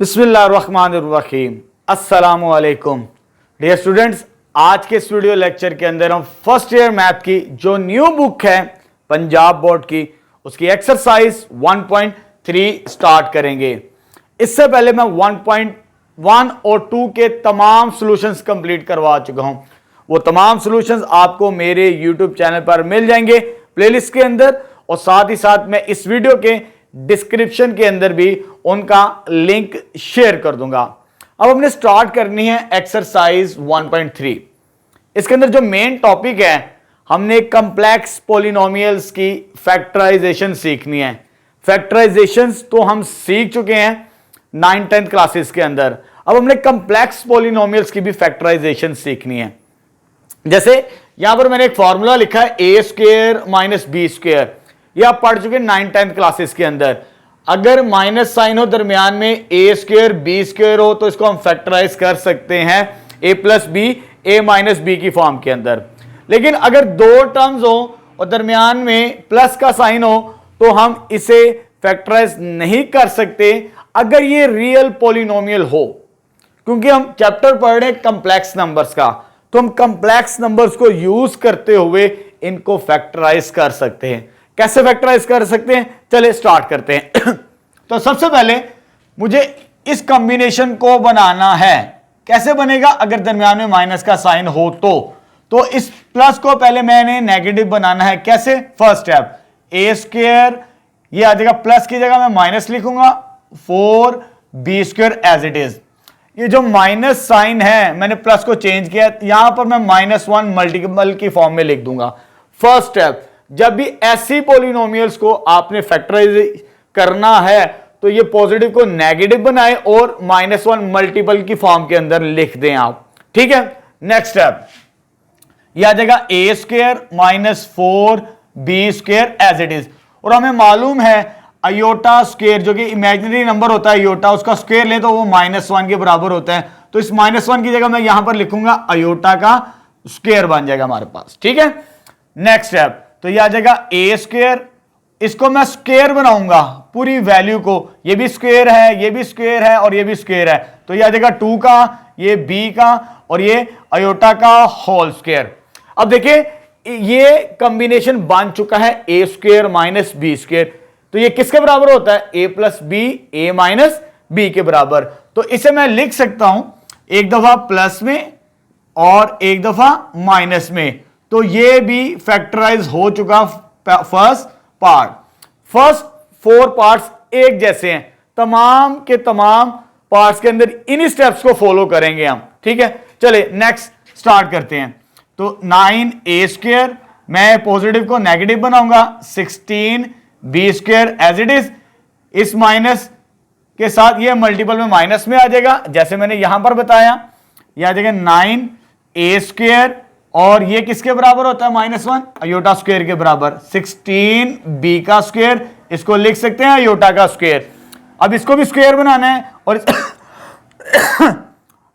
बिस्मिल्लाहिर्रहमानिर्रहीम। अस्सलामुअलैकुम dear students, आज के इस वीडियो लेक्चर के अंदर हम फर्स्ट ईयर मैथ की जो न्यू बुक है पंजाब बोर्ड की, उसकी एक्सरसाइज 1.3 स्टार्ट करेंगे। इससे पहले मैं 1.1 और 2 के तमाम सॉल्यूशंस कंप्लीट करवा चुका हूं। वो तमाम सॉल्यूशंस आपको मेरे यूट्यूब चैनल पर मिल जाएंगे प्लेलिस्ट के अंदर, और साथ ही साथ मैं इस वीडियो के डिस्क्रिप्शन के अंदर भी उनका लिंक शेयर कर दूंगा। अब हमने स्टार्ट करनी है एक्सरसाइज 1.3। इसके अंदर जो मेन टॉपिक है, हमने कंप्लेक्स पॉलिनोमियल्स की फैक्टराइजेशन सीखनी है। फैक्टराइजेशंस तो हम सीख चुके हैं 9th-10th क्लासेस के अंदर। अब हमने कंप्लेक्स पॉलिनोमियल्स की भी फैक्टराइजेशन सीखनी है। जैसे यहां पर मैंने एक फॉर्मूला लिखा है a² - b²। ये आप पढ़ चुके 9th-10th क्लासेस के अंदर। अगर माइनस साइन हो दरमियान में a² b² हो तो इसको हम फैक्टराइज कर सकते हैं a + b a - b की फॉर्म के अंदर। लेकिन अगर दो टर्म्स हो और दरमियान में प्लस का साइन हो तो हम इसे फैक्टराइज नहीं कर सकते अगर ये रियल पॉलिनोमियल हो, क्योंकि हम चैप्टर पढ़ रहे हैं कंप्लेक्स नंबर्स का, तो हम कंप्लेक्स नंबर्स को यूज करते हुए इनको फैक्टराइज कर सकते हैं। कैसे फैक्टराइज कर सकते हैं, चले स्टार्ट करते हैं। तो सबसे पहले मुझे इस कॉम्बिनेशन को बनाना है। कैसे बनेगा? अगर दरमियान में माइनस का साइन हो तो इस प्लस को पहले मैंने नेगेटिव बनाना है। कैसे? फर्स्ट स्टेप a², ये आ जाएगा प्लस की जगह मैं माइनस लिखूंगा, 4b² एज इट इज। ये जो माइनस साइन है मैंने प्लस को चेंज किया, यहां पर मैं -1 मल्टीपल की फॉर्म में लिख दूंगा। फर्स्ट स्टेप, जब भी ऐसी पॉलिनोमियल्स को आपने फैक्टराइज करना है तो ये पॉजिटिव को नेगेटिव बनाए और -1 मल्टीपल की फॉर्म के अंदर लिख दें आप। ठीक है, नेक्स्ट स्टेप यह आ जाएगा a² - 4b² as it is. और हमें मालूम है अयोटा स्क्वायर, जो कि इमेजिनरी नंबर होता है अयोटा, उसका स्क्वायर ले तो वो -1 के बराबर होता है। तो इस -1 की जगह मैं यहां पर लिखूंगा अयोटा का स्क्वायर बन जाएगा हमारे पास। ठीक है, नेक्स्ट स्टेप, तो ये आ जाएगा a², इसको मैं स्क्वायर बनाऊंगा पूरी वैल्यू को, ये भी स्क्वायर है, ये भी स्क्वायर है और ये भी स्क्वायर है। तो ये आ जाएगा 2 का, ये b का और ये अयोटा का होल स्क्वायर। अब देखिए ये कॉम्बिनेशन बन चुका है a² - b²। तो ये किसके बराबर होता है? a + b a - b के बराबर। तो इसे मैं लिख सकता हूं एक दफा प्लस में और एक दफा माइनस में। तो ये भी फैक्टराइज हो चुका फर्स्ट पार्ट। फर्स्ट 4 पार्ट्स एक जैसे हैं, तमाम के तमाम पार्ट्स के अंदर इन स्टेप्स को फॉलो करेंगे हम। ठीक है, चले नेक्स्ट स्टार्ट करते हैं। तो 9a², मैं पॉजिटिव को नेगेटिव बनाऊंगा, 16b² एज इट इज। इस माइनस के साथ ये मल्टीपल में माइनस में आ जाएगा, जैसे मैंने यहां पर बताया। यह आ जाएगा 9a², और ये किसके बराबर होता है? -1 अयोटा स्क्वायर के बराबर। 16b का स्क्वायर, इसको लिख सकते हैं अयोटा का स्क्वायर। अब इसको भी स्क्वायर बनाना है और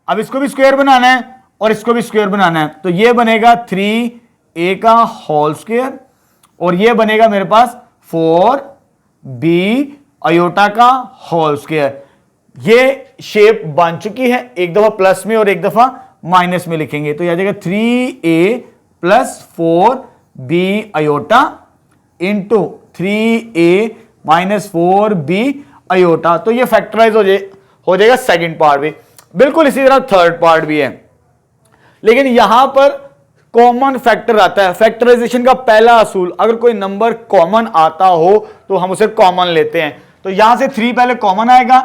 अब इसको भी स्क्वायर बनाना है और इसको भी स्क्वायर बनाना है। तो ये बनेगा 3a का होल स्क्वायर और ये बनेगा मेरे पास 4b अयोटा का होल स्क्वायर। ये शेप बन चुकी है, एक दफा प्लस में और एक दफा माइनस में लिखेंगे। तो यह आ जाएगा 3a + 4b aorta into 3a - 4b aorta. तो ये फैक्टराइज हो जाएगा सेकंड पार्ट भी। बिल्कुल इसी तरह थर्ड पार्ट भी है, लेकिन यहां पर कॉमन फैक्टर आता है। फैक्टराइजेशन का पहला असूल, अगर कोई नंबर कॉमन आता हो तो हम उसे कॉमन लेते हैं। तो यहां से 3 पहले कॉमन आएगा,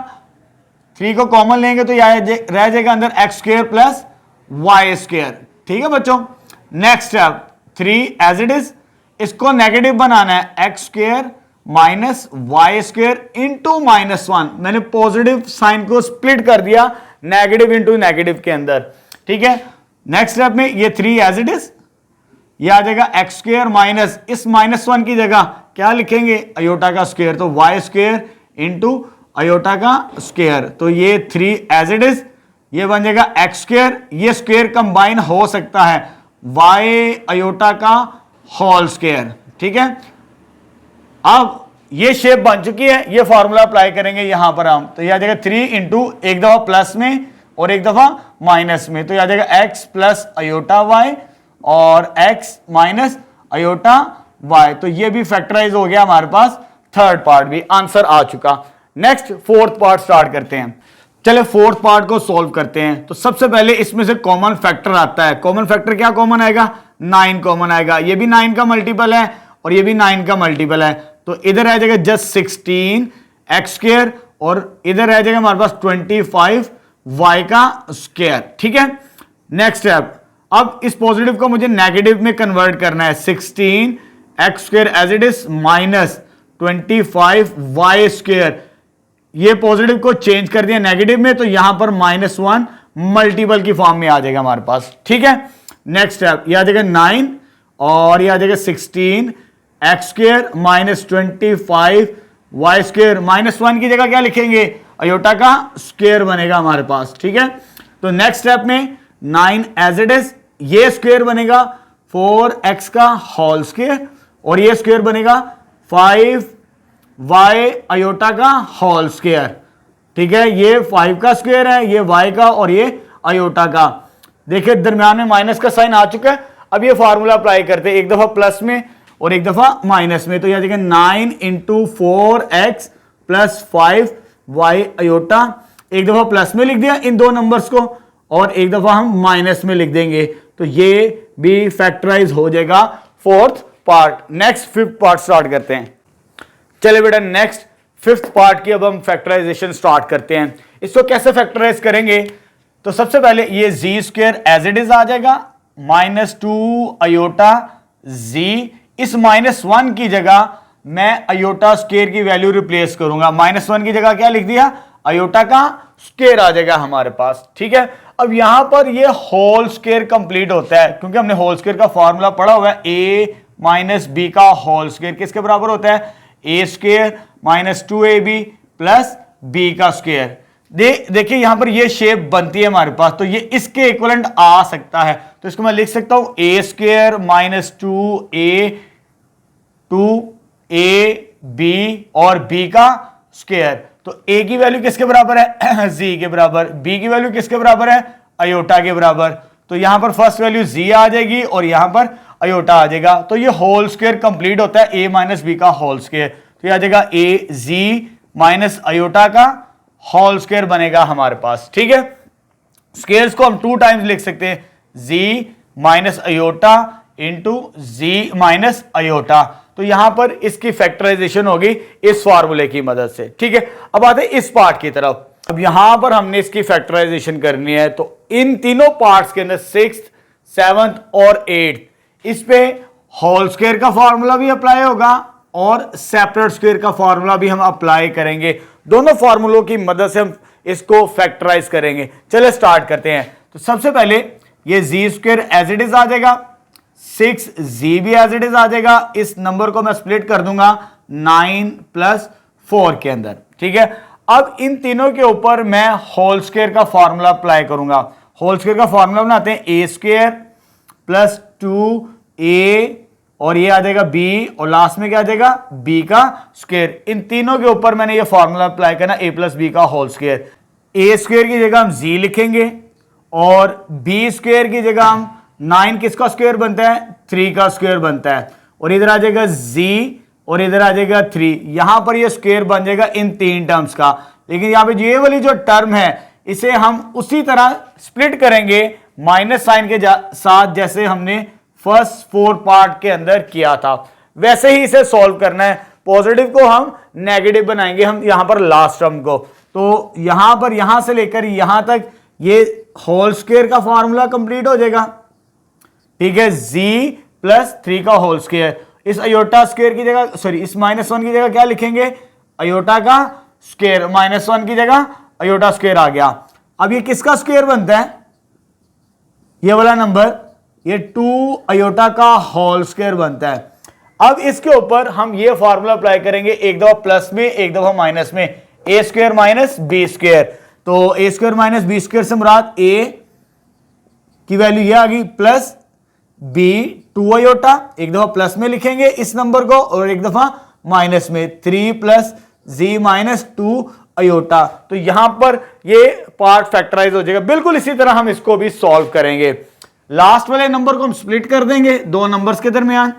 3 को कॉमन लेंगे तो यह रह जाएगा अंदर x² + y²। ठीक है बच्चों, next step 3 as it is, इसको नेगेटिव बनाना है, x² - y² इंटू -1। मैंने पॉजिटिव साइन को स्प्लिट कर दिया नेगेटिव इंटू नेगेटिव के अंदर। ठीक है, नेक्स्ट स्टेप में ये 3 एज इट इज, ये आ जाएगा x² - इस -1 की जगह क्या लिखेंगे? अयोटा का स्क्वायर। तो y² इंटू अयोटा का स्क्वायर। तो ये 3 एज इट इज, ये बन जाएगा x², ये स्क्वायर कंबाइन हो सकता है y अयोटा का होल स्क्वायर। ठीक है, अब ये शेप बन चुकी है, ये फॉर्मूला अप्लाई करेंगे यहां पर हम, तो यह आ जाएगा 3 इंटू एक दफा प्लस में और एक दफा माइनस में, तो यह आ जाएगा x प्लस अयोटा y और x माइनस अयोटा y। तो ये भी फैक्टराइज हो गया हमारे पास, थर्ड पार्ट भी आंसर आ चुका। नेक्स्ट फोर्थ पार्ट स्टार्ट करते हैं। चले फोर्थ पार्ट को सॉल्व करते हैं। तो सबसे पहले इसमें से कॉमन फैक्टर आता है। कॉमन फैक्टर क्या कॉमन आएगा? 9 कॉमन आएगा। ये भी 9 का मल्टीपल है और ये भी 9 का मल्टीपल है, तो इधर आ जाएगा जस्ट 16 एक्स स्क्वायर और इधर आ जाएगा हमारे पास 25 वाई का स्क्वायर। ठीक है, नेक्स्ट स्टेप, अब इस पॉजिटिव को मुझे नेगेटिव में कन्वर्ट करना है। 16 x square as it is minus 25 y square, ये पॉजिटिव को चेंज कर दिया नेगेटिव में, तो यहां पर -1 मल्टीपल की फॉर्म में आ जाएगा हमारे पास। ठीक है, नेक्स्ट स्टेप, ये आ जाएगा 9 और ये आ जाएगा 16 x square minus 25 y square, -1 की जगह क्या लिखेंगे? अयोटा का स्क्वायर बनेगा हमारे पास। ठीक है, तो नेक्स्ट स्टेप में 9 एज इट इज, ये स्क्वायर बनेगा 4x का होल स्क्वायर और ये स्क्वायर बनेगा 5 y अयोटा का होल स्क्वायर। ठीक है, ये 5 का स्क्वायर है, ये y का और ये अयोटा का। देखिए दरमियान में माइनस का साइन आ चुका है। अब ये फार्मूला अप्लाई करते हैं, एक दफा प्लस में और एक दफा माइनस में, तो यह देखिए 9 into 4x plus 5 y aorta, एक दफा प्लस में लिख दिया इन दो नंबर्स को और एक दफा हम माइनस में लिख देंगे, तो ये भी फैक्टराइज हो जाएगा fourth part. Next fifth part start करते हैं। चले बेटा नेक्स्ट फिफ्थ पार्ट की अब हम फैक्टराइजेशन स्टार्ट करते हैं। इसको कैसे फैक्टराइज करेंगे? तो सबसे पहले ये जी स्क्वायर एज इट इज आ जाएगा, -2 अयोटा जी, इस -1 की जगह मैं अयोटा स्क्वायर की वैल्यू रिप्लेस करूंगा। -1 की जगह क्या लिख दिया? अयोटा का स्क्वायर आ जाएगा हमारे पास। ठीक है, अब यहां पर ये होल स्क्वायर कंप्लीट होता है, क्योंकि हमने होल स्क्वायर का फॉर्मूला पढ़ा हुआ है, a माइनस बी का होल स्क्वायर किसके बराबर होता है? a square minus 2ab plus b का स्क्वायर। देखिए यहां पर ये शेप बनती है हमारे पास, तो ये इसके इक्विवेलेंट आ सकता है, तो इसको मैं लिख सकता हूं a स्क्वायर माइनस 2ab और b का स्क्वायर। तो a की वैल्यू किसके बराबर है? z के बराबर। b की वैल्यू किसके बराबर है? अयोटा के बराबर। तो यहां पर फर्स्ट वैल्यू z आ जाएगी और यहां पर अयोटा आ जाएगा, तो ये होल स्क्वायर कंप्लीट होता है a माइनस बी का होल स्क्वायर, तो ये आ जाएगा a z माइनस अयोटा का होल स्क्वायर बनेगा हमारे पास। ठीक है, स्क्वायर्स को हम 2 टाइम्स लिख सकते हैं, z minus iota into z minus iota, तो यहां पर इसकी फैक्टराइजेशन होगी इस फार्मूले की मदद से। ठीक है, अब आते हैं इस पार्ट की तरफ। अब यहां पर हमने इसकी फैक्टराइजेशन करनी है, तो इन तीनों पार्ट्स के अंदर 6th, 7th और 8th, इस पे होल स्क्वायर का फॉर्मूला भी अप्लाई होगा और सेपरेट स्क्वायर का फॉर्मूला भी हम अप्लाई करेंगे। दोनों फॉर्मूलों की मदद से हम इसको फैक्टराइज करेंगे। चलिए स्टार्ट करते हैं। तो सबसे पहले ये जी स्क्वायर एज इट इज आ जाएगा, 6z भी एज इट इज आ जाएगा। इस नंबर को मैं स्प्लिट कर दूंगा 9 प्लस 4 के अंदर। ठीक है, अब इन तीनों के ऊपर मैं होल स्क्वायर का फॉर्मूला अप्लाई करूंगा। होल स्क्वायर का फॉर्मूला बनाते हैं, a स्क्वायर प्लस 2a और ये आ जाएगा b और लास्ट में क्या आ जाएगा? b का स्क्वायर। इन तीनों के ऊपर मैंने ये फॉर्मूला अप्लाई करना, a प्लस बी का होल स्क्वायर। a स्क्वायर की जगह हम z लिखेंगे और b स्क्वायर की जगह हम 9 किसका स्क्वायर बनता है? 3 का स्क्वायर बनता है, और इधर आ जाएगा z और इधर आ जाएगा 3। यहां पर ये स्क्वायर बन जाएगा इन 3 टर्म्स का, लेकिन यहां पे ये वाली जो टर्म है इसे हम उसी तरह स्प्लिट करेंगे माइनस साइन के साथ, जैसे हमने फर्स्ट 4 पार्ट के अंदर किया था, वैसे ही इसे सॉल्व करना है। पॉजिटिव को हम नेगेटिव बनाएंगे हम यहां पर लास्ट टर्म को, तो यहां पर यहां से लेकर यहां तक ये होल स्क्वायर का फॉर्मूला कंप्लीट हो जाएगा। ठीक है, z प्लस 3 का होल स्क्वायर। इस अयोटा स्क्वायर की जगह, सॉरी इस -1 की जगह क्या लिखेंगे? अयोटा का स्क्वायर। -1 की जगह अयोटा स्क्वायर आ गया। अब ये किसका स्क्वायर बनता है? ये वाला नंबर, ये 2 अयोटा का होल स्क्वायर बनता है। अब इसके ऊपर हम ये फॉर्मूला अप्लाई करेंगे, एक दफा प्लस में एक दफा माइनस में, a square minus B square. तो a square minus B square से मुराद a की वैल्यू ये आ गई प्लस b 2 अयोटा, एक दफा प्लस में लिखेंगे इस नंबर को और एक दफा माइनस में 3 प्लस जी माइनस 2 अयोटा। तो यहां पर ये पार्ट फैक्टराइज हो जाएगा। बिल्कुल इसी तरह हम इसको भी सॉल्व करेंगे। लास्ट वाले नंबर को हम स्प्लिट कर देंगे दो नंबर्स के दरमियान,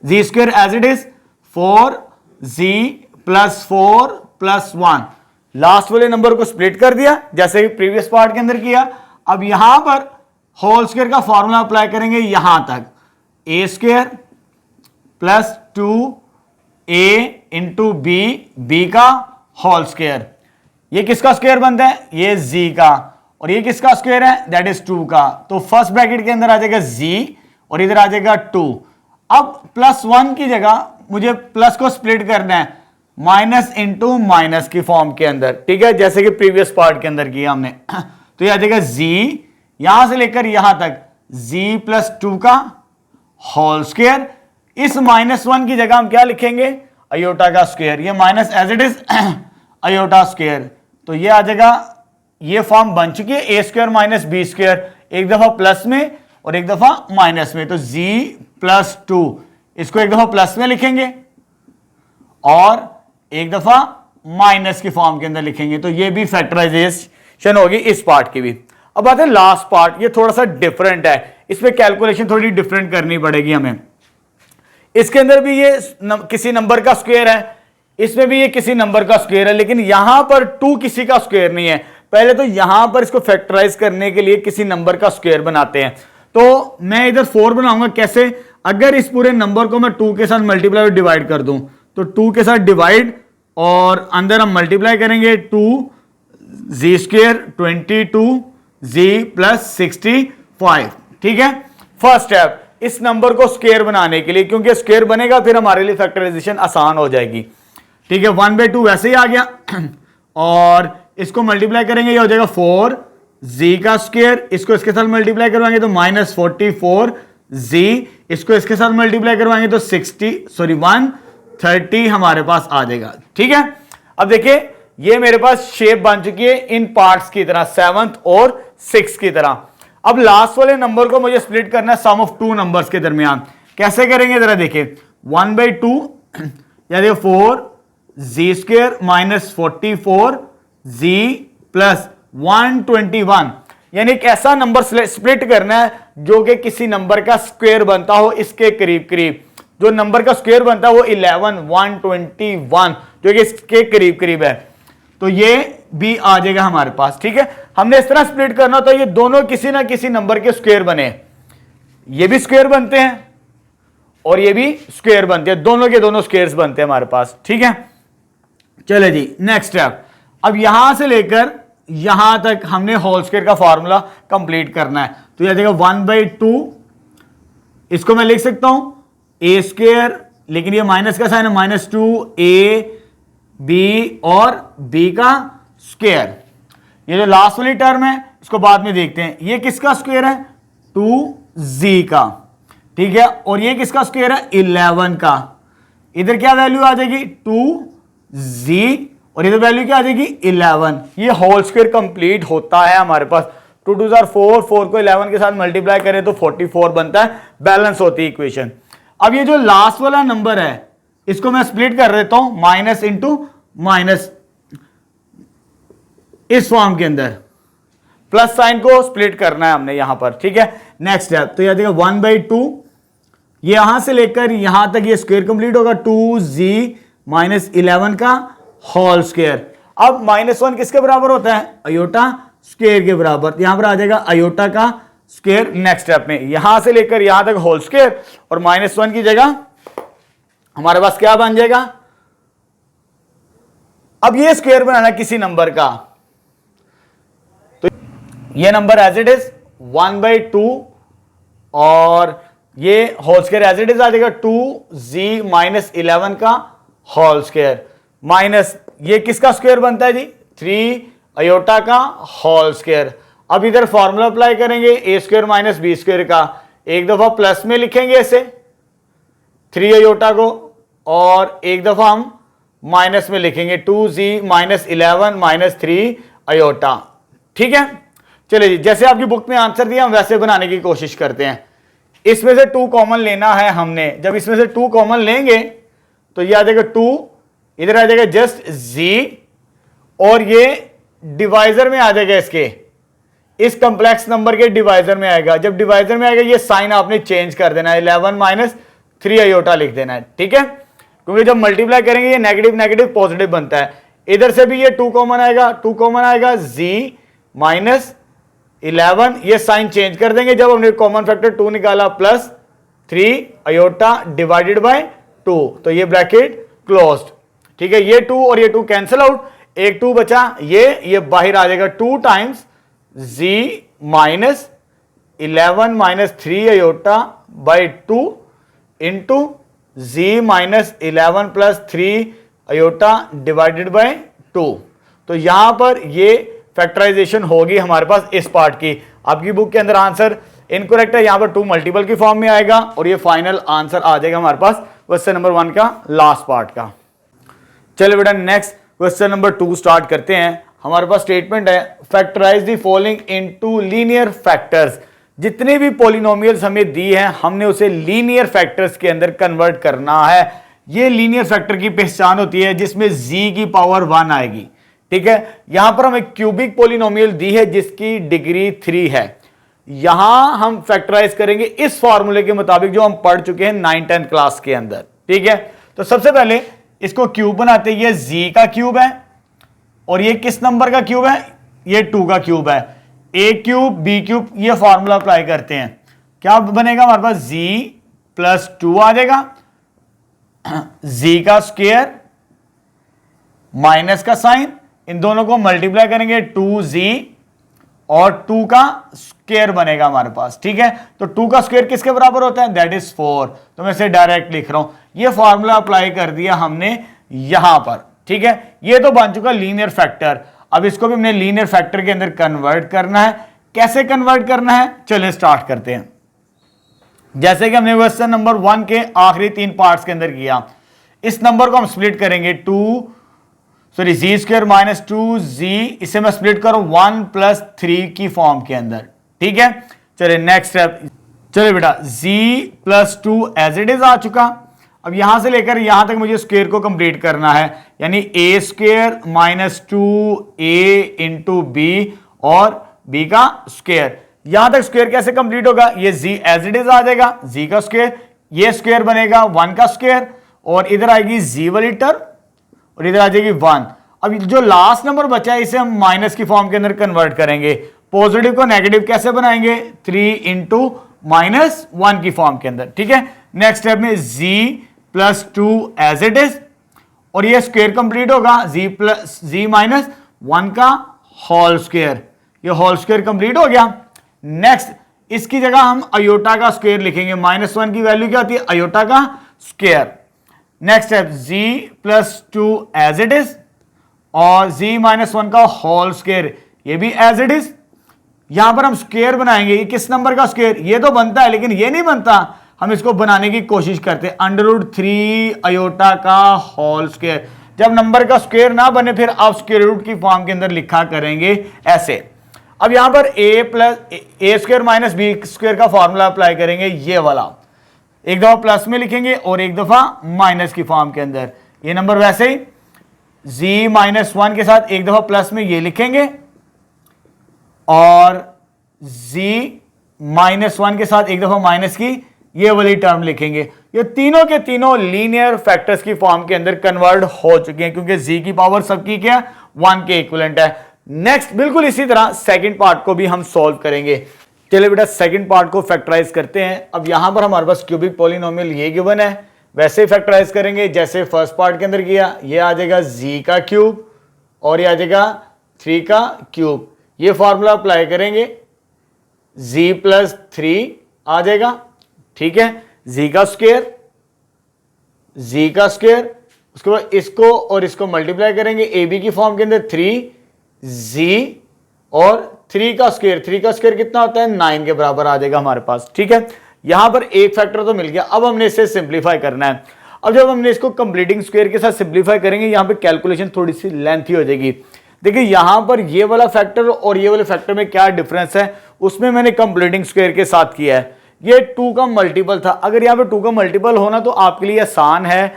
g square as it is 4z plus 4 plus 1। Last वाले नंबर को स्प्लिट कर दिया जैसे कि प्रीवियस पार्ट के अंदर किया। अब यहां पर होल स्क्वायर का फॉर्मूला अप्लाई करेंगे यहां तक, a square plus 2a into b का होल स्क्वायर। ये किसका स्क्वायर बनता है? ये z का। और ये किसका स्क्वायर है? दैट इज 2 का। तो फर्स्ट ब्रैकेट के अंदर आ जाएगा z और इधर आ जाएगा 2। अब प्लस 1 की जगह मुझे प्लस को स्प्लिट करना है माइनस इंटू माइनस की फॉर्म के अंदर, ठीक है, जैसे कि प्रीवियस पार्ट के अंदर किया हमने। तो ये आ जाएगा z, यहां से लेकर यहां तक z प्लस 2 का होल स्क्वायर। इस माइनस 1 की जगह हम क्या लिखेंगे? अयोटा का स्क्वायर। ये minus as it is iota square. तो ये आ जाएगा, ये फॉर्म बन चुकी है a square minus B square, एक दफा प्लस में और एक दफा माइनस में। तो z प्लस 2 इसको एक दफा प्लस में लिखेंगे और एक दफा माइनस की फॉर्म के अंदर लिखेंगे। तो ये भी फैक्टराइजेशन होगी इस पार्ट की भी। अब आते हैं लास्ट पार्ट, ये थोड़ा सा डिफरेंट है, इसमें कैलकुलेशन थोड़ी डिफरेंट करनी पड़ेगी हमें। इसके अंदर भी ये किसी नंबर का स्क्वायर है, इसमें भी ये किसी नंबर का स्क्वायर है, लेकिन यहां पर 2 किसी का स्क्वायर नहीं है। पहले तो यहां पर इसको फैक्टराइज करने के लिए किसी नंबर का स्क्वायर बनाते हैं। तो मैं इधर 4 बनाऊंगा। कैसे? अगर इस पूरे नंबर को मैं 2 के साथ मल्टीप्लाई और डिवाइड कर दूं, तो 2 के साथ डिवाइड और अंदर हम मल्टीप्लाई करेंगे 2z स्क्वायर 22z प्लस 65, ठीक है। फर्स्ट स्टेप इस नंबर को स्क्वायर बनाने के लिए, क्योंकि स्क्वायर बनेगा फिर हमारे लिए फैक्टराइजेशन आसान हो जाएगी, ठीक है। 1/2 वैसे ही आ गया और इसको मल्टीप्लाई करेंगे, ये हो जाएगा 4z का स्क्वायर। इसको इसके साथ मल्टीप्लाई करवाएंगे तो माइनस 44z, इसको इसके साथ मल्टीप्लाई करवाएंगे तो 130 हमारे पास आ जाएगा, ठीक है। अब देखिए ये मेरे पास शेप बन चुकी है इन पार्ट्स की तरह, 7th और 6th की तरह। अब लास्ट वाले नंबर को मुझे स्प्लिट करना है सम ऑफ 2 नंबर्स के दरमियान। कैसे करेंगे जरा देखिए, 1/2 या देखो 4z square minus 44z plus 121, यानी एक ऐसा नंबर स्प्लिट करना है जो कि किसी नंबर का स्क्वायर बनता हो इसके करीब करीब। जो नंबर का स्क्वायर बनता है वो 121 जो कि इसके करीब करीब है। तो ये भी आ जाएगा हमारे पास, ठीक है। हमने इस तरह स्प्लिट करना तो ये दोनों किसी ना किसी नंबर के स्क्वायर बने, ये भी स्क्वायर बनते हैं और ये भी स्क्वायर बनते हैं, दोनों के दोनों स्क्वायर्स बनते हैं हमारे पास, ठीक है। चले जी नेक्स्ट स्टेप। अब यहां से लेकर यहां तक हमने होल स्क्वायर का फॉर्मूला कंप्लीट करना है। तो यह देखो 1/2, इसको मैं लिख सकता हूं ए स्क्वायर, लेकिन ये माइनस का साइन है, माइनस 2a b और b का स्क्वायर। ये जो लास्ट वाली टर्म है इसको बाद में देखते हैं। ये किसका स्क्वायर है? 2z का, ठीक है। और ये किसका स्क्वायर है? 11 का। इधर क्या वैल्यू आ जाएगी? 2z और इधर वैल्यू क्या आ जाएगी? 11। ये होल स्क्वायर कंप्लीट होता है हमारे पास। 2 2 4, 4 को 11 के साथ मल्टीप्लाई करें तो 44 बनता है, बैलेंस होती है इक्वेशन। अब ये जो लास्ट वाला नंबर है इसको मैं स्प्लिट कर देता हूं माइनस इंटू माइनस इस फॉर्म के अंदर, प्लस साइन को स्प्लिट करना है हमने यहां पर, ठीक है। नेक्स्ट स्टेप, तो यह देखिए 1/2, ये यहां से लेकर यहां तक ये स्क्वायर कंप्लीट होगा, 2z माइनस 11 का होल स्क्वायर। अब -1 किसके बराबर होता है? अयोटा स्क्वायर के बराबर। यहां पर आ जाएगा अयोटा का स्क्वायर नेक्स्ट स्टेप में, यहां से लेकर यहां तक होल स्क्वायर और -1 की जगह हमारे पास क्या बन जाएगा? अब ये स्क्वायर बनाना किसी नंबर का, तो ये नंबर एज इट इज 1/2 और ये whole square as it is आ जाएगा 2z माइनस 11 का होल स्क्वायर माइनस ये किसका स्क्वायर बनता है जी? 3 अयोटा का होल स्क्वायर। अब इधर फॉर्मूला अप्लाई करेंगे ए स्क्वायर माइनस बी स्क्वायर का, एक दफा प्लस में लिखेंगे इसे 3 अयोटा को और एक दफा हम माइनस में लिखेंगे 2z माइनस 11 माइनस 3 अयोटा, ठीक है। चलिए जी, जैसे आपकी बुक में आंसर दिया हम वैसे बनाने की कोशिश करते हैं। इसमें से 2 कॉमन लेना है हमने, जब इसमें से 2 कॉमन लेंगे तो ये आ जाएगा 2, इधर आ जाएगा जस्ट z, और ये डिवाइजर में आ जाएगा, इसके इस कंप्लेक्स नंबर के डिवाइजर में आएगा। जब डिवाइजर में आएगा ये साइन आपने चेंज कर देना है, 11 माइनस 3 आयोटा लिख देना है, ठीक है, क्योंकि जब मल्टीप्लाई करेंगे ये नेगेटिव नेगेटिव पॉजिटिव बनता है। इधर से भी ये 2 कॉमन आएगा, 2 कॉमन आएगा, z माइनस 11, ये साइन चेंज कर देंगे जब हमने कॉमन फैक्टर 2 निकाला, प्लस 3 आयोटा डिवाइडेड बाय 2, तो ये ब्रैकेट क्लोज्ड, ठीक है। ये 2 और ये 2 कैंसिल आउट, एक 2 बचा, ये बाहर आ जाएगा 2 times z minus 11 minus 3 iota by 2 into z minus 11 plus 3 iota divided by 2। तो यहां पर ये फैक्टराइजेशन होगी हमारे पास इस पार्ट की। आपकी बुक के अंदर आंसर इनकरेक्ट है, यहां पर 2 मल्टीपल की फॉर्म में आएगा और ये फाइनल आंसर आ जाएगा हमारे पास क्वेश्चन नंबर 1 का लास्ट पार्ट का। चलिए बेटा नेक्स्ट क्वेश्चन नंबर 2 स्टार्ट करते हैं। हमारे पास स्टेटमेंट है, factorise the following into linear factors. जितने भी पॉलिनोमियल्स हमें दी हैं हमने उसे लीनियर फैक्टर्स के अंदर कन्वर्ट करना है। ये लीनियर फैक्टर की पहचान होती है जिसमें z की पावर 1 आएगी, ठीक है। यहां पर हमें क्यूबिक पॉलिनोमियल दी है जिसकी डिग्री 3 है। यहां हम फैक्टराइज करेंगे इस फॉर्मूले के मुताबिक जो हम पढ़ चुके हैं 9th क्लास के अंदर, ठीक है। तो सबसे पहले इसको क्यूब बनाते हैं। ये z का क्यूब है और ये किस नंबर का क्यूब है, ये 2 का क्यूब है। a क्यूब b क्यूब, ये फॉर्मूला अप्लाई करते हैं, क्या बनेगा हमारे पास z प्लस 2 आ जाएगा, z का स्क्वायर माइनस का साइन, इन दोनों को मल्टीप्लाई करेंगे 2z और 2 का स्क्वायर बनेगा हमारे पास, ठीक है। तो 2 का स्क्वायर किसके बराबर होता है, दैट इज 4। तो मैं इसे डायरेक्ट लिख रहा हूं, ये फॉर्मूला अप्लाई कर दिया हमने यहां पर, ठीक है। ये तो बन चुका लीनियर फैक्टर। अब इसको भी हमने लीनियर फैक्टर के अंदर कन्वर्ट करना है। कैसे कन्वर्ट करना है, चलिए स्टार्ट करते हैं। जैसे कि हमने क्वेश्चन नंबर 1 के आखिरी 3 पार्ट्स के अंदर किया, इस नंबर को हम स्प्लिट करेंगे z स्क्वायर माइनस 2z, इसे मैं स्प्लिट करूं 1 प्लस 3 की फॉर्म के अंदर, ठीक है। चलिए नेक्स्ट स्टेप, चलिए बेटा z plus 2 as it is आ चुका। अब यहां से लेकर यहां तक मुझे स्क्वायर को कंप्लीट करना है, यानी a square minus 2a into b और b का स्क्वायर। यहां तक स्क्वायर कैसे कंप्लीट होगा, ये z एज इट इज आ जाएगा, z का स्क्वायर, ये स्क्वायर बनेगा 1 का स्क्वायर और इधर आएगी z वाली टर्म और इधर आ जाएगी 1। अब जो लास्ट नंबर बचा है इसे हम माइनस की फॉर्म के अंदर कन्वर्ट करेंगे। पॉजिटिव को नेगेटिव कैसे बनाएंगे, 3 इंटू माइनस 1 की फॉर्म के अंदर, ठीक है। नेक्स्ट स्टेप में z plus 2 as it is और ये स्क्वायर कंप्लीट होगा, z माइनस 1 का होल स्क्वायर, ये होल स्क्वायर कंप्लीट हो गया। नेक्स्ट इसकी जगह हम अयोटा का स्क्वायर लिखेंगे, -1 की वैल्यू क्या होती है, अयोटा का square. Next step z plus 2 as it is और z माइनस 1 का होल स्क्वायर, ये भी एज इट इज। यहां पर हम स्क्वायर बनाएंगे, ये किस नंबर का स्क्वायर, ये तो बनता है लेकिन ये नहीं बनता, हम इसको बनाने की कोशिश करते हैं, √3 अयोटा का होल स्क्वायर। जब नंबर का स्क्वायर ना बने फिर आप स्क्वायर रूट की फॉर्म के अंदर लिखा करेंगे ऐसे। अब यहां पर a square minus B square का फॉर्मूला अप्लाई करेंगे, ये वाला एक दफा प्लस में लिखेंगे और एक दफा माइनस की फॉर्म के अंदर। ये नंबर वैसे ही z माइनस 1 के साथ एक दफा प्लस में ये लिखेंगे और z माइनस 1 के साथ एक दफा माइनस की ये वाली टर्म लिखेंगे। ये तीनों के तीनों लीनियर फैक्टर्स की फॉर्म के अंदर कन्वर्ट हो चुके हैं क्योंकि z की पावर सबकी क्या 1 के इक्विवेलेंट है। नेक्स्ट बिल्कुल इसी तरह सेकंड पार्ट को भी हम सॉल्व करेंगे। चलिए बेटा सेकंड पार्ट को फैक्टराइज करते हैं। अब यहां पर हमारे पास क्यूबिक पॉलिनोमियल ये गिवन है, वैसे ही फैक्टराइज करेंगे जैसे फर्स्ट पार्ट के अंदर किया। ये आ जाएगा z का क्यूब और ये आ जाएगा 3 का क्यूब। ये फॉर्मूला अप्लाई करेंगे, z प्लस 3 आ जाएगा, ठीक है। z का स्क्वायर, z का स्क्वायर, उसके बाद इसको और इसको मल्टीप्लाई करेंगे ए बी की फॉर्म के अंदर 3z और 3 का स्क्वायर, 3 का स्क्वायर कितना होता है 9 के बराबर आ जाएगा हमारे पास, ठीक है। यहां पर एक फैक्टर तो मिल गया, अब हमने इसे सिंप्लीफाई करना है। अब जब हमने इसको कंप्लीटिंग स्क्वायर के साथ सिंप्लीफाई करेंगे यहां पे कैलकुलेशन थोड़ी सी लेंथी हो जाएगी। देखिए यहां पर ये वाला फैक्टर और ये वाले फैक्टर में क्या डिफरेंस है, उसमें मैंने कंप्लीटिंग स्क्वायर के साथ किया है। ये 2 का मल्टीपल था, अगर यहां पे 2 का मल्टीपल होना तो आपके लिए आसान है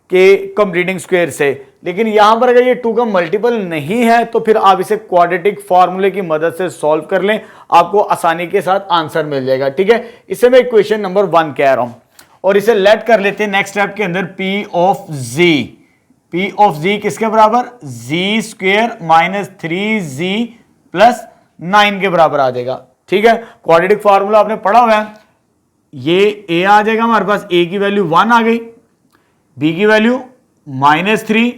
के कंप्लीटिंग स्क्वायर से। लेकिन यहां पर अगर ये 2 का मल्टीपल नहीं है तो फिर आप इसे क्वाड्रेटिक फॉर्मूले की मदद से सॉल्व कर लें, आपको आसानी के साथ आंसर मिल जाएगा। ठीक है, इसे मैं इक्वेशन नंबर 1 कह रहा हूं और इसे लेट कर लेते हैं नेक्स्ट स्टेप के अंदर P of Z। P of Z किसके बराबर? Z square minus 3Z plus 9 के बराबर आ जाएगा। ठीक है, क्वाड्रेटिक फॉर्मूला आपने पढ़ा हुआ है। ये A आ जाएगा हमारे पास, A की वैल्यू 1 आ गई, B की वैल्यू -3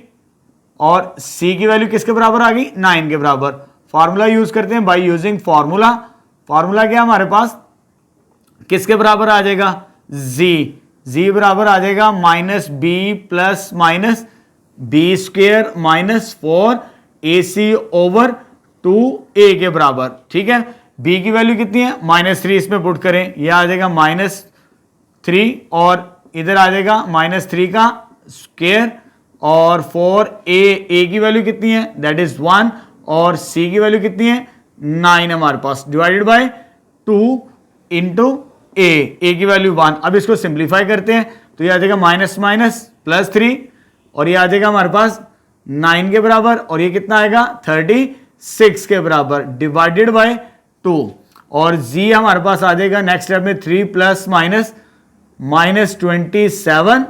और C की वैल्यू किसके बराबर आ गई? 9 के बराबर। फॉर्मूला यूज करते हैं बाय यूजिंग फॉर्मूला। फॉर्मूला क्या हमारे पास? किसके बराबर आ जाएगा? Z बराबर आ जाएगा -B plus minus B square minus 4AC over 2A के बराबर। ठीक है, B की वैल्यू कितनी है? -3, इसमें पुट करें, यह आ जाएगा -3 और इधर आ जाएगा -3 का स्क्वायर और 4A की वैल्यू कितनी है? दैट इज 1 और C की वैल्यू कितनी है? 9 हमारे पास, डिवाइडेड बाय 2 इंटू A की वैल्यू 1। अब इसको सिंप्लीफाई करते हैं तो ये आ जाएगा माइनस माइनस प्लस 3 और ये आ जाएगा हमारे पास 9 के बराबर और ये कितना आएगा? 36 के बराबर डिवाइडेड बाय 2 और Z हमारे पास आ जाएगा नेक्स्ट स्टेप में 3 प्लस माइनस -27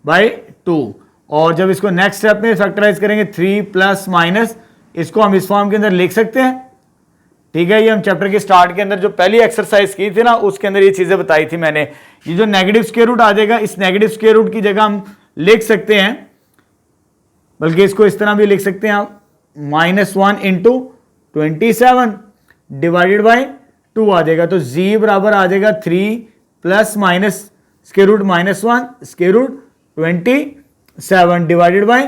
बाई 2 और जब इसको नेक्स्ट स्टेप में फैक्टराइज करेंगे 3 प्लस माइनस, इसको हम इस फॉर्म के अंदर लिख सकते हैं। ठीक है, ये हम चैप्टर के स्टार्ट के अंदर जो पहली एक्सरसाइज की थी ना, उसके अंदर ये चीजें बताई थी मैंने। ये जो नेगेटिव स्क्वायर रूट आ जाएगा, इस नेगेटिव स्क्वायर रूट की जगह हम लिख सकते हैं, बल्कि इसको इस तरह भी लिख सकते हैं आप, -1 इंटू 27 डिवाइडेड बाई 2 आ जाएगा। तो Z बराबर आ जाएगा 3 plus minus square root -1 square root 27 divided by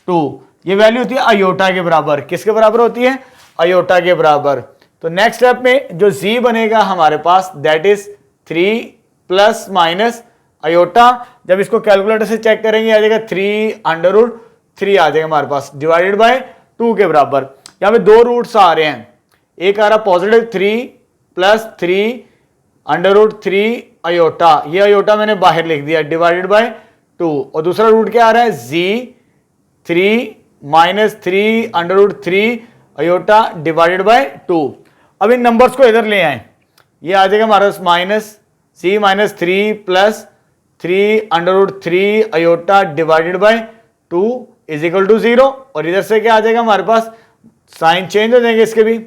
2। ये वैल्यू होती है आयोटा के बराबर। किसके बराबर होती है? आयोटा के बराबर। तो नेक्स्ट स्टेप में जो Z बनेगा हमारे पास, that is 3 plus minus iota. जब इसको कैलकुलेटर से चेक करेंगे आ जाएगा 3√3 आ जाएगा हमारे पास डिवाइडेड बाय 2 के बराबर। यहां पे 2 रूट्स आ रहे हैं, एक आ रहा पॉजिटिव 3 प्लस 3√3 आयोटा, ये आयोटा मैंने बाहर लिख दिया डिवाइडेड बाय 2 और दूसरा रूट क्या आ रहा है? Z 3 minus 3√3 iota divided by 2। अब इन नंबर्स को इधर ले आए, ये आ जाएगा हमारे पास C minus 3 plus 3√3 iota divided by 2 is equal to 0 और इधर से क्या आ जाएगा हमारे पास? साइन चेंज हो जाएंगे इसके भी,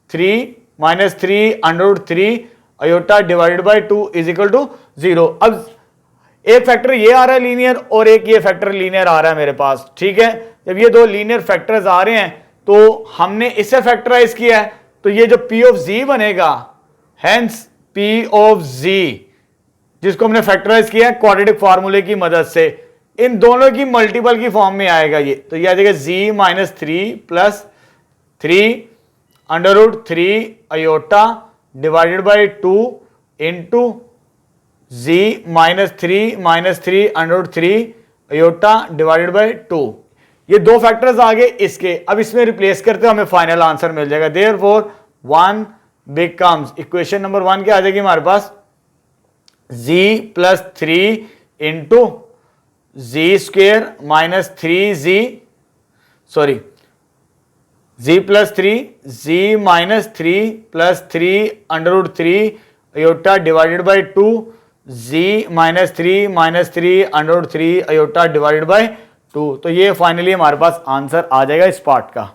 3 minus 3√3 iota divided by 2 is equal to 0। अब एक फैक्टर ये आ रहा है लीनियर और एक ये फैक्टर लीनियर आ रहा है मेरे पास। ठीक है, जब ये दो लीनियर फैक्टर्स आ रहे हैं तो हमने इसे फैक्टराइज किया है, तो ये जो P ऑफ Z बनेगा, हेंस P ऑफ Z जिसको हमने फैक्टराइज किया है क्वाड्रेटिक फार्मूले की मदद से, इन दोनों की मल्टीपल की फॉर्म में आएगा ये। तो ये आ जाएगा Z minus 3 plus 3√3 iota divided by 2 into Z minus 3√3 iota divided by 2। ये दो फैक्टर्स आ गए इसके, अब इसमें रिप्लेस करते हो हमें फाइनल आंसर मिल जाएगा। देयरफॉर 1 बिकम्स, इक्वेशन नंबर 1 क्या आ जाएगी हमारे पास? Z plus 3 into Z square minus 3Z, sorry Z plus 3 Z minus 3 plus 3√3 iota divided by 2 Z minus 3 iota divided by 2। तो ये फाइनली हमारे पास आंसर आ जाएगा इस पार्ट का।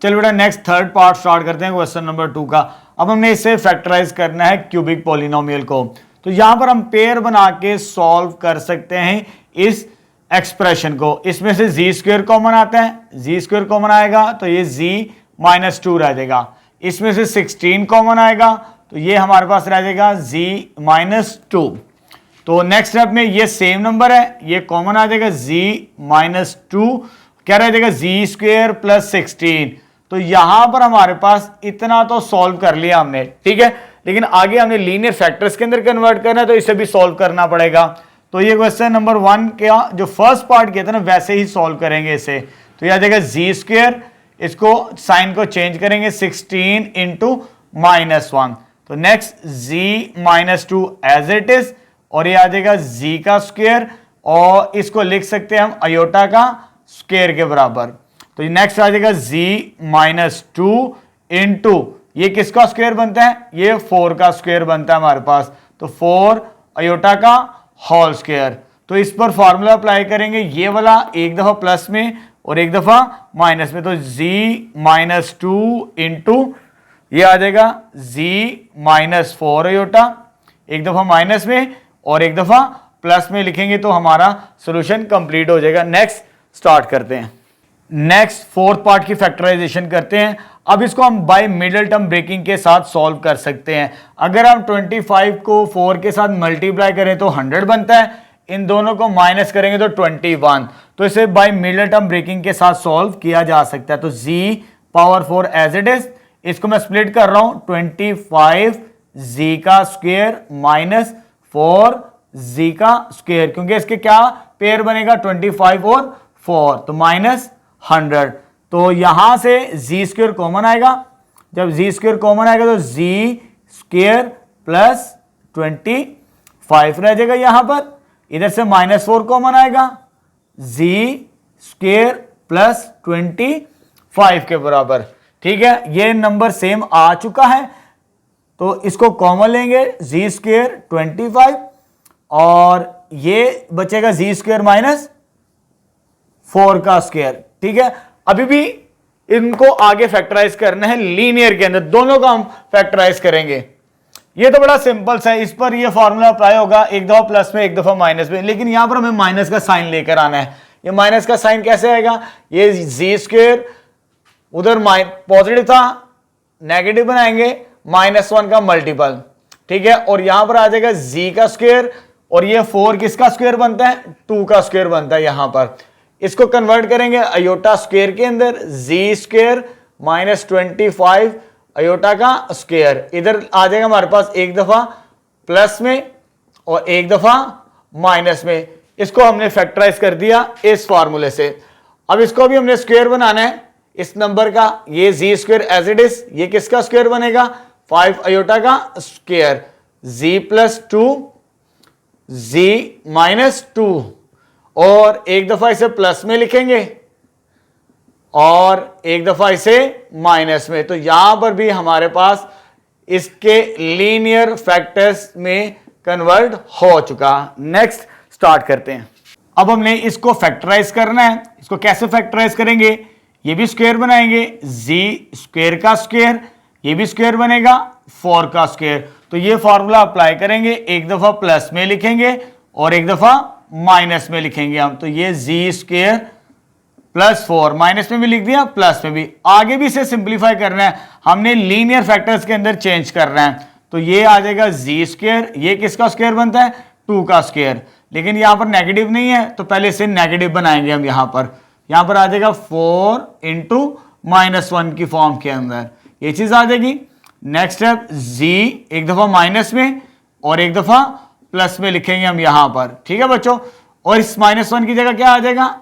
चल बेटा नेक्स्ट थर्ड पार्ट स्टार्ट करते हैं क्वेश्चन नंबर 2 का। अब हमने इसे फैक्टराइज करना है क्यूबिक पॉलिनोमियल को, तो यहां पर हम पेयर बना के सॉल्व कर सकते हैं इस एक्सप्रेशन को। इसमें से Z स्क्वायर कॉमन आता है, Z स्क्वायर कॉमन आएगा तो ये Z माइनस 2 रह जाएगा। इसमें से 16 कॉमन आएगा तो ये हमारे पास रह जाएगा Z माइनस 2। तो नेक्स्ट स्टेप में ये सेम नंबर है, ये कॉमन आ जाएगा Z माइनस 2, क्या रह जाएगा? Z square plus 16। तो यहां पर हमारे पास इतना तो सॉल्व कर लिया हमने, ठीक है, लेकिन आगे हमने लीनियर फैक्टर्स के अंदर कन्वर्ट करना है तो इसे भी सॉल्व करना पड़ेगा। तो ये क्वेश्चन नंबर 1 का जो फर्स्ट पार्ट किया था ना, वैसे ही सॉल्व करेंगे इसे। तो यह आ जाएगा Z स्क्वायर, इसको साइन को चेंज करेंगे 16 इंटू -1, तो next Z minus 2 as it is और ये आ जाएगा Z का स्क्वायर और इसको लिख सकते हैं हम अयोटा का स्क्वायर के बराबर। तो नेक्स्ट आ जाएगा z-2 इंटू ये किसका स्क्वायर बनता है, ये 4 का स्क्वायर बनता है हमारे पास, तो 4 अयोटा का होल स्क्वायर। तो इस पर फॉर्मूला अप्लाई करेंगे, ये वाला एक दफा प्लस में और एक दफा माइनस में, तो z-2 इंटू ये आ जाएगा z-4 अयोटा, एक दफा माइनस में और एक दफा प्लस में लिखेंगे तो हमारा सॉल्यूशन कंप्लीट हो जाएगा। नेक्स्ट स्टार्ट करते हैं। नेक्स्ट फोर्थ पार्ट की फैक्टराइजेशन करते हैं। अब इसको हम बाय मिडिल टर्म ब्रेकिंग के साथ सॉल्व कर सकते हैं। अगर हम 25 को 4 के साथ मल्टीप्लाई करें तो 100 बनता है, इन दोनों को माइनस करेंगे तो 21, तो इसे बाय मिडिल टर्म ब्रेकिंग के साथ सॉल्व किया जा सकता है। तो z⁴ एज इट इज, इसको मैं स्प्लिट कर रहा हूं 25 z का स्क्वायर माइनस 4 z का स्क्वायर, क्योंकि इसके क्या पेयर बनेगा 25 और 4, तो माइनस 100। तो यहां से z स्क्वायर कॉमन आएगा, जब z स्क्वायर कॉमन आएगा तो z स्क्वायर प्लस 25 रह जाएगा यहां पर, इधर से -4 कॉमन आएगा, z स्क्वायर प्लस 25 के बराबर। ठीक है, ये नंबर सेम आ चुका है, तो इसको कॉमन लेंगे z स्क्वायर 25 और ये बचेगा z स्क्वायर माइनस 4 का स्क्वायर। ठीक है, अभी भी इनको आगे फैक्टराइज करना है लीनियर के अंदर, दोनों का हम फैक्टराइज करेंगे। ये तो बड़ा सिंपल सा है, इस पर ये फॉर्मूला अप्लाई होगा, एक दफा प्लस में एक दफा माइनस में, लेकिन यहां पर हमें माइनस का साइन लेकर आना है। ये माइनस का साइन कैसे आएगा, ये z स्क्वायर उधर पॉजिटिव था, नेगेटिव बनाएंगे -1 का मल्टीपल। ठीक है, और यहां पर आ जाएगा z का स्क्वायर और ये 4 किसका स्क्वायर बनता है, 2 का स्क्वायर बनता है यहां पर। इसको कन्वर्ट करेंगे अयोटा स्क्वायर के अंदर, z स्क्वायर माइनस 25 अयोटा का स्क्वायर, इधर आ जाएगा हमारे पास एक दफा प्लस में और एक दफा माइनस में। इसको हमने फैक्टराइज कर दिया इस फॉर्मूले से। अब इसको भी हमने स्क्वायर बनाना है इस नंबर का, ये z square as it is, ये किसका स्क्वायर बनेगा 5 अयोटा का स्क्वायर, z प्लस 2 z -2 और एक दफा इसे प्लस में लिखेंगे और एक दफा इसे माइनस में, तो यहां पर भी हमारे पास इसके लीनियर फैक्टर्स में कन्वर्ट हो चुका। नेक्स्ट स्टार्ट करते हैं। अब हमने इसको फैक्टराइज करना है। इसको कैसे फैक्टराइज करेंगे, ये भी स्क्वायर बनाएंगे, z स्क्वायर का स्क्वायर, ये भी स्क्वायर बनेगा 4 का स्क्वायर, तो ये फॉर्मूला अप्लाई करेंगे, एक दफा प्लस में लिखेंगे और एक दफा माइनस में लिखेंगे हम, तो ये z स्क्वायर प्लस 4, माइनस में भी लिख दिया प्लस में भी। आगे भी इसे सिंप्लीफाई करना है, हमने लीनियर फैक्टर्स के अंदर चेंज करना है, तो ये आ जाएगा z स्क्वायर, ये किसका स्क्वायर बनता है 2 का स्क्वायर, लेकिन यहां पर नेगेटिव नहीं है तो पहले इसे नेगेटिव बनाएंगे हम। यहां पर आ जाएगा 4 इंटू -1 की फॉर्म के अंदर, ये चीज आ जाएगी। नेक्स्ट स्टेप, z एक दफा माइनस में और एक दफा प्लस में लिखेंगे हम यहां पर। ठीक है बच्चों, और इस -1 की जगह क्या आ जाएगा,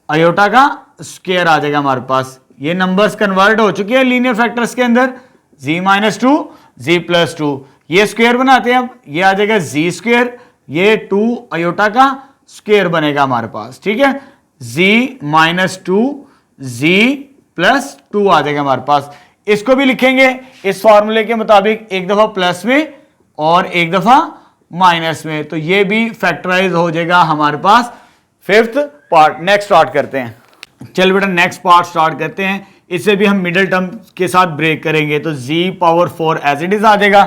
अयोटा का स्क्वायर आ जाएगा हमारे पास। ये नंबर्स कन्वर्ट हो चुके हैं लीनियर फैक्टर्स के अंदर, z -2 z + 2, ये स्क्वायर बनाते हैं अब, ये आ जाएगा z स्क्वायर, ये 2 अयोटा का स्क्वायर बनेगा हमारे पास। ठीक है, z -2 z + 2 आ जाएगा हमारे पास। इसको भी लिखेंगे इस फॉर्मूले के मुताबिक, एक दफा प्लस में और एक दफा माइनस में, तो ये भी फैक्टराइज हो जाएगा हमारे पास फिफ्थ पार्ट। नेक्स्ट स्टार्ट करते हैं। चल बेटा नेक्स्ट पार्ट स्टार्ट करते हैं, इसे भी हम मिडिल टर्म के साथ ब्रेक करेंगे, तो z⁴ एज इट इज आ जाएगा,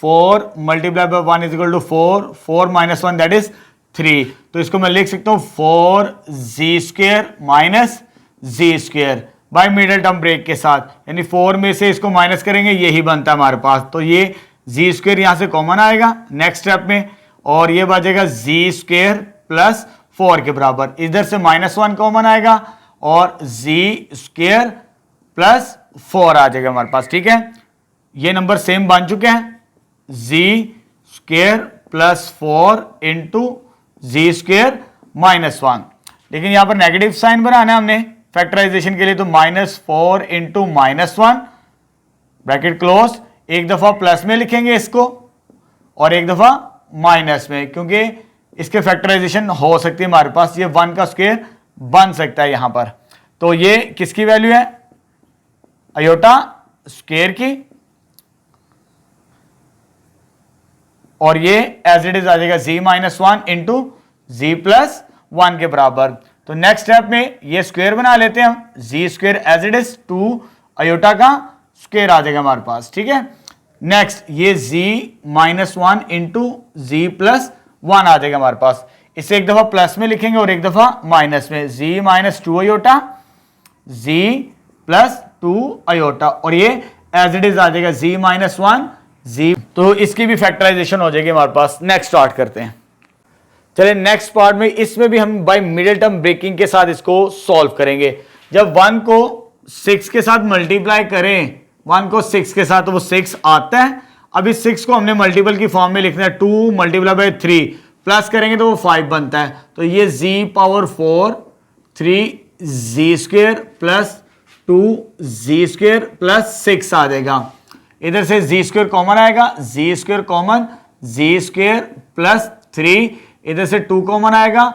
4 × 1 = 4, 4 - 1 दैट इज 3, तो इसको मैं लिख सकता हूं 4z² - z² bye middle term break के साथ, यानी 4 में से इसको माइनस करेंगे, यही बनता है हमारे पास, तो ये z² यहां से कॉमन आएगा नेक्स्ट स्टेप में, और ये बचेगा z² + 4 के बराबर, इधर से -1 कॉमन आएगा और z² + 4 आ जाएगा हमारे पास। ठीक है, ये नंबर सेम बन चुके हैं, z² + 4 इंटू z² -1, लेकिन यहां पर नेगेटिव साइन बनाना है हमने फैक्टराइजेशन के लिए, तो -4 इंटू -1 ब्रैकेट क्लोज, एक दफा प्लस में लिखेंगे इसको और एक दफा माइनस में, क्योंकि इसके फैक्टराइजेशन हो सकती है हमारे पास, ये 1 का स्क्वायर बन सकता है यहां पर। तो ये किसकी वैल्यू है, आयोटा स्क्वायर की, और ये एज इट इज आ जाएगा z minus 1 into g plus 1 के बराबर। तो नेक्स्ट स्टेप में ये स्क्वायर बना लेते हैं हम, g square as it is 2 iota का स्क्वायर आ जाएगा हमारे पास, ठीक है। नेक्स्ट ये z minus 1 into g plus 1 आ जाएगा हमारे पास। इसे एक दफा प्लस में लिखेंगे और एक दफा माइनस में, z minus 2 iota z plus 2 iota, और ये एज इट इज आ जाएगा z माइनस 1 z। तो इसकी भी फैक्टराइजेशन हो जाएगी हमारे पास। नेक्स्ट स्टार्ट करते हैं। चलिए नेक्स्ट पार्ट में, इसमें भी हम बाय मिडिल टर्म ब्रेकिंग के साथ इसको सॉल्व करेंगे। जब 1 को 6 के साथ मल्टीप्लाई करें, 1 को 6 के साथ, तो वो 6 आता है। अब इस 6 को हमने मल्टीपल की फॉर्म में लिखना है, 2 मल्टीप्लाई बाय 3 प्लस करेंगे तो वो 5 बनता है। तो ये z power 4 3z square plus 2z square plus 6 आ जाएगा। इधर से z स्क्वायर कॉमन आएगा, z square common, z square plus 3, इधर से 2 कॉमन आएगा,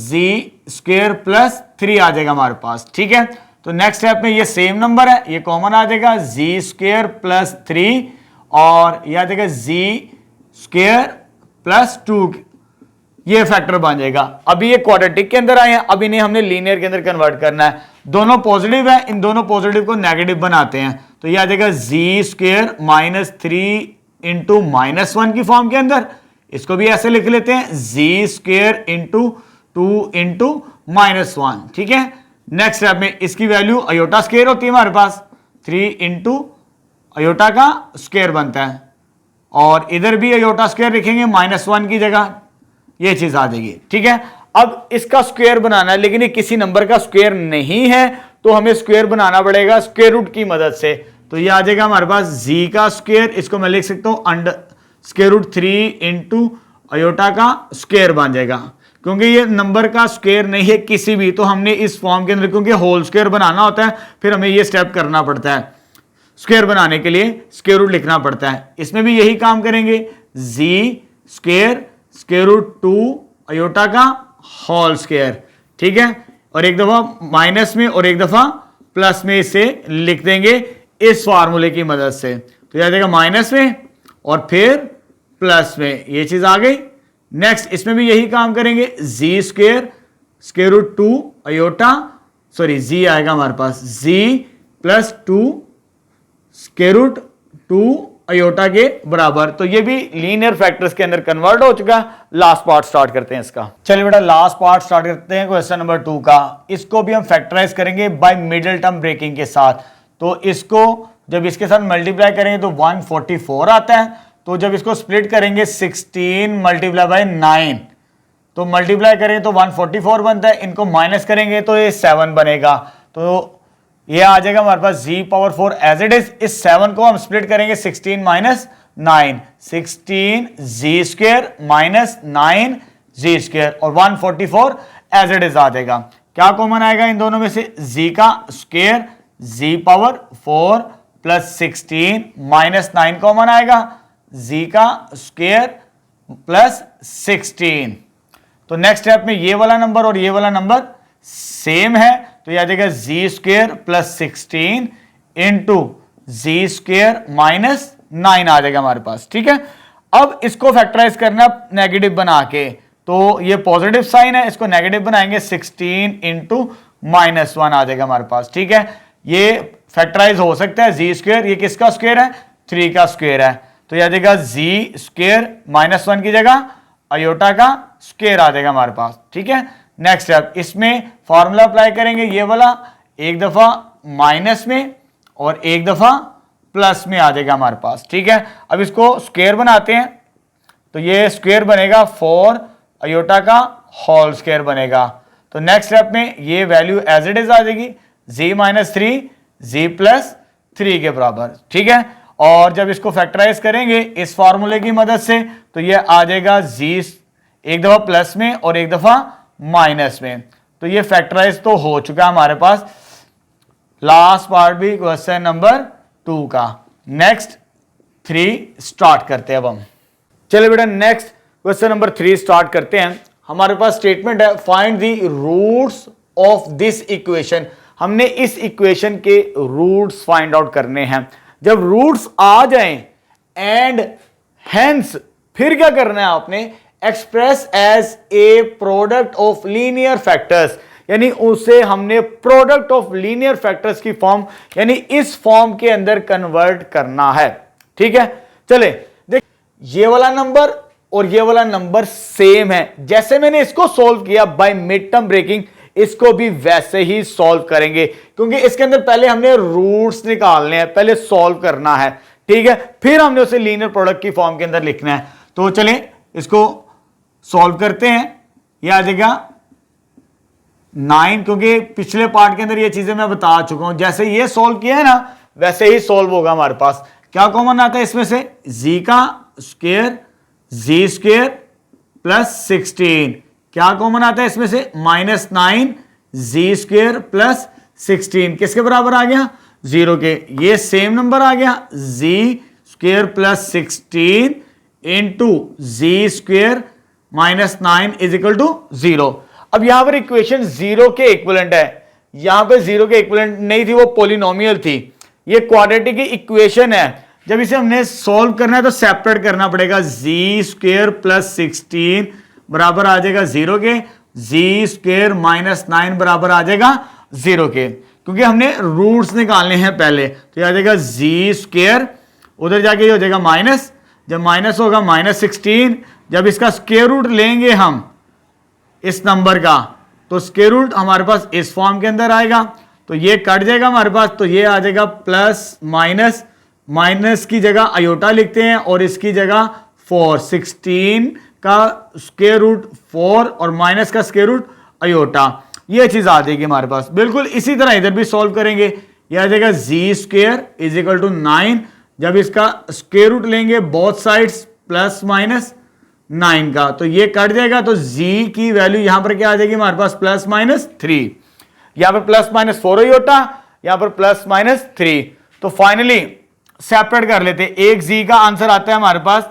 z स्क्वायर प्लस 3 आ जाएगा हमारे पास, ठीक है। तो नेक्स्ट स्टेप में ये सेम नंबर है, ये कॉमन आ जाएगा, z स्क्वायर प्लस 3, और ये आ जाएगा z स्क्वायर प्लस 2, ये फैक्टर बन जाएगा। अभी ये क्वाड्रेटिक के अंदर आए हैं, अब इन्हें हमने लीनियर के अंदर कन्वर्ट करना है। दोनों पॉजिटिव है, इन दोनों पॉजिटिव को नेगेटिव बनाते हैं। तो ये आ जाएगा z square minus 3 into minus 1 की फॉर्म के अंदर। इसको भी ऐसे लिख लेते हैं, z square into 2 into minus 1, ठीक है। नेक्स्ट स्टेप में इसकी वैल्यू आयोटा स्क्वायर होती है हमारे पास, 3 इंटू आयोटा का स्क्वायर बनता है, और इधर भी आयोटा स्क्वायर लिखेंगे माइनस 1 की जगह, ये चीज आ जाएगी, ठीक है। अब इसका स्क्वायर बनाना है, लेकिन ये किसी नंबर का स्क्वायर नहीं है, तो हमें स्क्वायर बनाना पड़ेगा स्क्वायर रूट की मदद से। तो ये आ जाएगा हमारे पास z का स्क्वायर, इसको मैं लिख सकता हूं under square root 3 into iota का स्क्वायर बन जाएगा। क्योंकि ये नंबर का स्क्वायर नहीं है किसी भी, तो हमने इस फॉर्म के अंदर, क्योंकि होल स्क्वायर बनाना होता है, फिर हमें ये स्टेप करना पड़ता है। स्क्वायर बनाने के लिए स्क्वायर रूट लिखना पड़ता है। इसमें भी यही काम करेंगे, z square square root 2 iota का होल स्क्वायर, ठीक है। और एक दफा माइनस में और एक दफा प्लस में इसे लिख देंगे इस फार्मूले की मदद से। तो यह आ जाएगा माइनस में और फिर प्लस में, ये चीज आ गई। नेक्स्ट इसमें भी यही काम करेंगे, z square square root 2 iota, sorry z आएगा हमारे पास, z plus 2 square root 2 iota के बराबर। तो ये भी लीनियर फैक्टर्स के अंदर कन्वर्ट हो चुका। लास्ट पार्ट स्टार्ट करते हैं इसका। चलिए बेटा लास्ट पार्ट स्टार्ट करते हैं क्वेश्चन नंबर 2 का। इसको भी हम फैक्टराइज करेंगे बाय मिडिल टर्म ब्रेकिंग के साथ। तो इसको जब इसके साथ मल्टीप्लाई करेंगे तो 144 आता है। तो जब इसको स्प्लिट करेंगे 16 मल्टीप्लाई बाय 9, तो मल्टीप्लाई करेंगे तो 144 बनता है। इनको माइनस करेंगे तो ये 7 बनेगा। तो ये आ जाएगा हमारे पास z power 4 as it is. इस 7 को हम स्प्लिट करेंगे 16 minus 9, 16 z square minus 9 z square, और 144 एज इट इज आ जाएगा। क्या कॉमन आएगा इन दोनों में से, z का square z power 4 plus 16 minus 9 common आएगा, z का स्क्वायर प्लस 16। तो नेक्स्ट स्टेप में ये वाला नंबर और ये वाला नंबर सेम है, तो यह आ जाएगा z square plus 16 into z square minus 9 आ जाएगा हमारे पास, ठीक है। अब इसको फैक्टराइज करना नेगेटिव बना के, तो ये पॉजिटिव साइन है, इसको नेगेटिव बनाएंगे 16 इंटू माइनस 1 आ जाएगा हमारे पास, ठीक है। ये फैक्टराइज हो सकता है जी स्क्वायर, ये किसका स्क्वायर है, 3 का स्क्वायर है। तो यह आ जाएगा जी स्क्वायर माइनस 1 की जगह आयोटा का स्क्वायर आ जाएगा हमारे पास, ठीक है। नेक्स्ट स्टेप, इसमें फॉर्मूला अप्लाई करेंगे, ये वाला एक दफा माइनस में और एक दफा प्लस में आ जाएगा हमारे पास, ठीक है। अब इसको स्क्वायर बनाते हैं, तो ये स्क्वायर बनेगा 4 आयोटा का होल स्क्वायर बनेगा। तो नेक्स्ट स्टेप में ये वैल्यू एज इट इज आ जाएगी, z माइनस 3 z प्लस 3 के बराबर, ठीक है। और जब इसको फैक्टराइज करेंगे इस फॉर्मूले की मदद से, तो ये आ जाएगा z एक दफा प्लस में और एक दफा माइनस में। तो ये फैक्टराइज तो हो चुका हमारे पास। लास्ट पार्ट भी क्वेश्चन नंबर 2 का। नेक्स्ट 3 स्टार्ट करते हैं अब हम। चलिए बेटा नेक्स्ट क्वेश्चन नंबर 3 स्टार्ट करते हैं। हमारे पास स्टेटमेंट है find the roots of this equation. हमने इस इक्वेशन के रूट्स फाइंड आउट करने हैं। जब रूट्स आ जाएं एंड हेंस फिर क्या करना है आपने, express as a product of linear factors, यानी उसे हमने प्रोडक्ट ऑफ लीनियर फैक्टर्स की फॉर्म यानी इस फॉर्म के अंदर कन्वर्ट करना है। ठीक है, चले देख, ये वाला नंबर और ये वाला नंबर सेम है। जैसे मैंने इसको सॉल्व किया बाय मिड टर्म ब्रेकिंग, इसको भी वैसे ही सॉल्व करेंगे, क्योंकि इसके अंदर पहले हमने रूट्स निकालने हैं, पहले सॉल्व करना है। ठीक है, फिर हमने उसे लीनियर प्रोडक्ट की फॉर्म के अंदर लिखना है। तो चलें इसको सॉल्व करते हैं। ये आ जाएगा 9, क्योंकि पिछले पार्ट के अंदर ये चीजें मैं बता चुका हूं। जैसे ये सॉल्व किया है ना, वैसे ही सॉल्व होगा। हमारे पास क्या कॉमन आता है इसमें से, जी का स्क्वायर, जी स्क्वायर प्लस 16। क्या कॉमन आता है इसमें से, -9 जी स्क्वायर प्लस 16 किसके बराबर आ गया, 0 के। ये सेम नंबर आ गया, z square plus 16 into z square -9 is equal to 0। अब यहां पर इक्वेशन 0 के इक्विवेलेंट है। यहां पे 0 के इक्विवेलेंट नहीं थी, वो पॉलिनोमियल थी। ये क्वाड्रेटिक की इक्वेशन है। जब इसे हमने सॉल्व करना है तो सेपरेट करना पड़ेगा। जी स्क्वायर प्लस 16 बराबर आ जाएगा 0 के, जी स्क्वायर -9 बराबर आ जाएगा 0 के, क्योंकि हमने रूट्स निकालने हैं पहले। तो ये आ जाएगा जी स्क्वायर, उधर जाके ये हो जाएगा माइनस, जब माइनस होगा -16, जब इसका स्क्वायर रूट लेंगे हम इस नंबर का, तो स्क्वायर रूट हमारे पास इस फॉर्म के अंदर आएगा। तो ये कट जाएगा हमारे पास, तो ये आ जाएगा प्लस माइनस, माइनस की जगह आयोटा लिखते हैं और इसकी जगह 4। 16 का स्क्वायर रूट 4 और माइनस का स्क्वायर रूट आयोटा, ये चीज आ जाएगी हमारे पास। बिल्कुल इसी तरह इधर भी सॉल्व करेंगे। ये आ जाएगा जी स्क्वायर इज इक्वल टू 9, जब इसका स्क्वायर रूट लेंगे बोथ साइड्स प्लस माइनस 9 का, तो ये कट जाएगा। तो जी की वैल्यू यहां पर क्या आ जाएगी हमारे पास, +-3। यहां पर +-4 आयोटा, यहां पर +-3। तो फाइनली सेपरेट कर लेते हैं। एक जी का आंसर आता है हमारे पास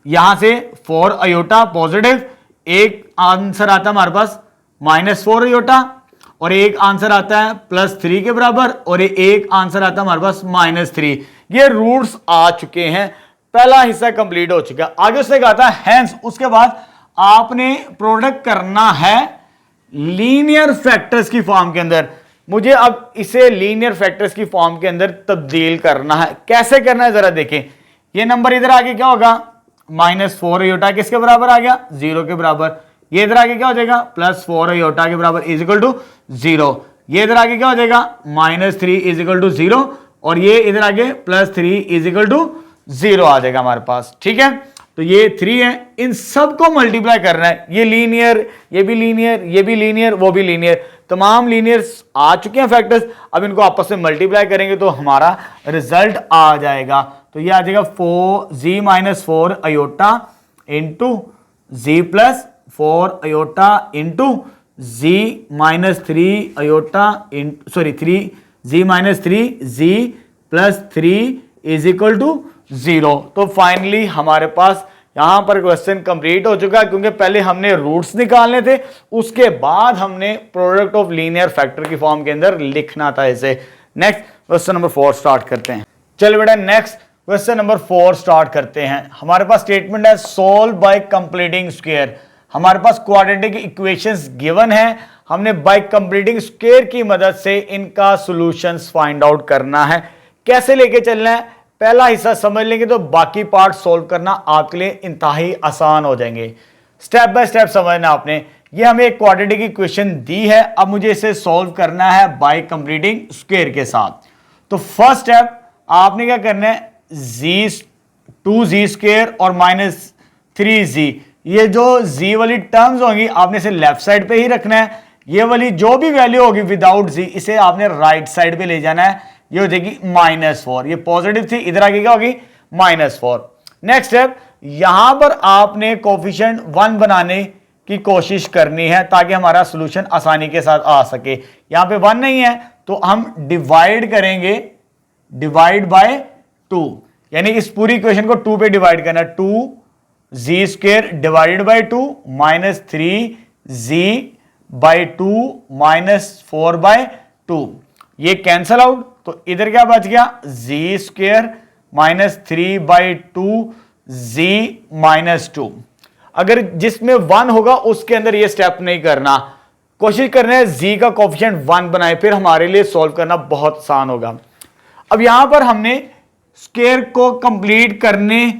यहां से 4 आयोटा पॉजिटिव, एक आंसर आता है हमारे पास -4 आयोटा, और एक आंसर आता है +3 के बराबर, और एक आंसर आता है हमारे पास -3। ये रूट्स आ चुके हैं, पहला हिस्सा कंप्लीट हो चुका है। आगे उसने कहा था हैंस, उसके बाद आपने प्रोडक्ट करना है लीनियर फैक्टर्स की फॉर्म के अंदर। मुझे अब इसे लीनियर फैक्टर्स की फॉर्म के अंदर तब्दील करना है। कैसे करना है जरा देखें। ये नंबर इधर आगे क्या होगा, -4 आयोटा किसके बराबर आ गया, 0 के बराबर। ये इधर आगे क्या हो जाएगा, +4 आयोटा के बराबर इज इक्वल टू 0। ये इधर आगे क्या हो जाएगा, -3 इज इक्वल टू 0, और ये इधर आगे +3 इज इक्वल टू 0 आ जाएगा हमारे पास। ठीक है, तो ये 3 है, इन सबको मल्टीप्लाई करना है। ये लीनियर, ये भी लीनियर, ये भी लीनियर, वो भी लीनियर, तमाम लीनियर्स आ चुके हैं फैक्टर्स। अब इनको आपस में मल्टीप्लाई करेंगे तो हमारा रिजल्ट आ जाएगा। तो ये आ जाएगा 4 iota into Z +4 iota into Z -3 iota, sorry 3 Z -3 Z +3 is equal to 0। तो फाइनली हमारे पास यहां पर क्वेश्चन कंप्लीट हो चुका है, क्योंकि पहले हमने रूट्स निकालने थे, उसके बाद हमने प्रोडक्ट ऑफ लीनियर फैक्टर की फॉर्म के अंदर लिखना था इसे। नेक्स्ट क्वेश्चन नंबर 4 स्टार्ट करते हैं। चल बेटा नेक्स्ट क्वेश्चन नंबर 4 स्टार्ट करते हैं। हमारे पास स्टेटमेंट है सोल्व बाय कंप्लीटिंग स्क्वायर। हमारे पास क्वाड्रेटिक इक्वेशंस गिवन है, हमने बाय कंप्लीटिंग स्क्वायर की मदद से इनका सॉल्यूशंस फाइंड आउट करना है। कैसे लेके चलना है, पहला हिस्सा समझ लेंगे तो बाकी पार्ट सॉल्व करना आपके लिए इंतहाई आसान हो जाएंगे। स्टेप बाय स्टेप समझना आपने। ये हमें एक क्वाड्रेटिक इक्वेशन दी है, अब मुझे इसे सॉल्व करना है बाय कंप्लीटिंग स्क्वायर के साथ। तो फर्स्ट स्टेप आपने क्या करना है, 2z स्क्वायर और -3z, ये जो z वाली टर्म्स होंगी आपने इसे लेफ्ट साइड पे ही रखना है। ये वाली जो भी वैल्यू होगी विदाउट z, इसे आपने राइट साइड पे ले जाना है। ये हो जाएगी -4, ये पॉजिटिव थी, इधर आगे क्या होगी -4। नेक्स्ट स्टेप, यहां पर आपने कोफिशिएंट 1 बनाने की कोशिश करनी है ताकि हमारा सॉल्यूशन आसानी के साथ आ सके। यहां पे 1 नहीं है तो हम डिवाइड करेंगे, डिवाइड बाय 2, यानी इस पूरी इक्वेशन को 2 पे डिवाइड करना है। 2 z square divided by 2 minus 3z/2 minus 4/2, ये कैंसल आउट, तो इधर क्या बच गया, जी स्क्वेयर माइनस 3/2z माइनस 2। अगर जिसमें 1 होगा उसके अंदर ये स्टेप नहीं करना, कोशिश करना है z का कोफिशिएंट 1 बनाए, फिर हमारे लिए सॉल्व करना बहुत आसान होगा। अब यहां पर हमने स्क्वायर को कंप्लीट करने,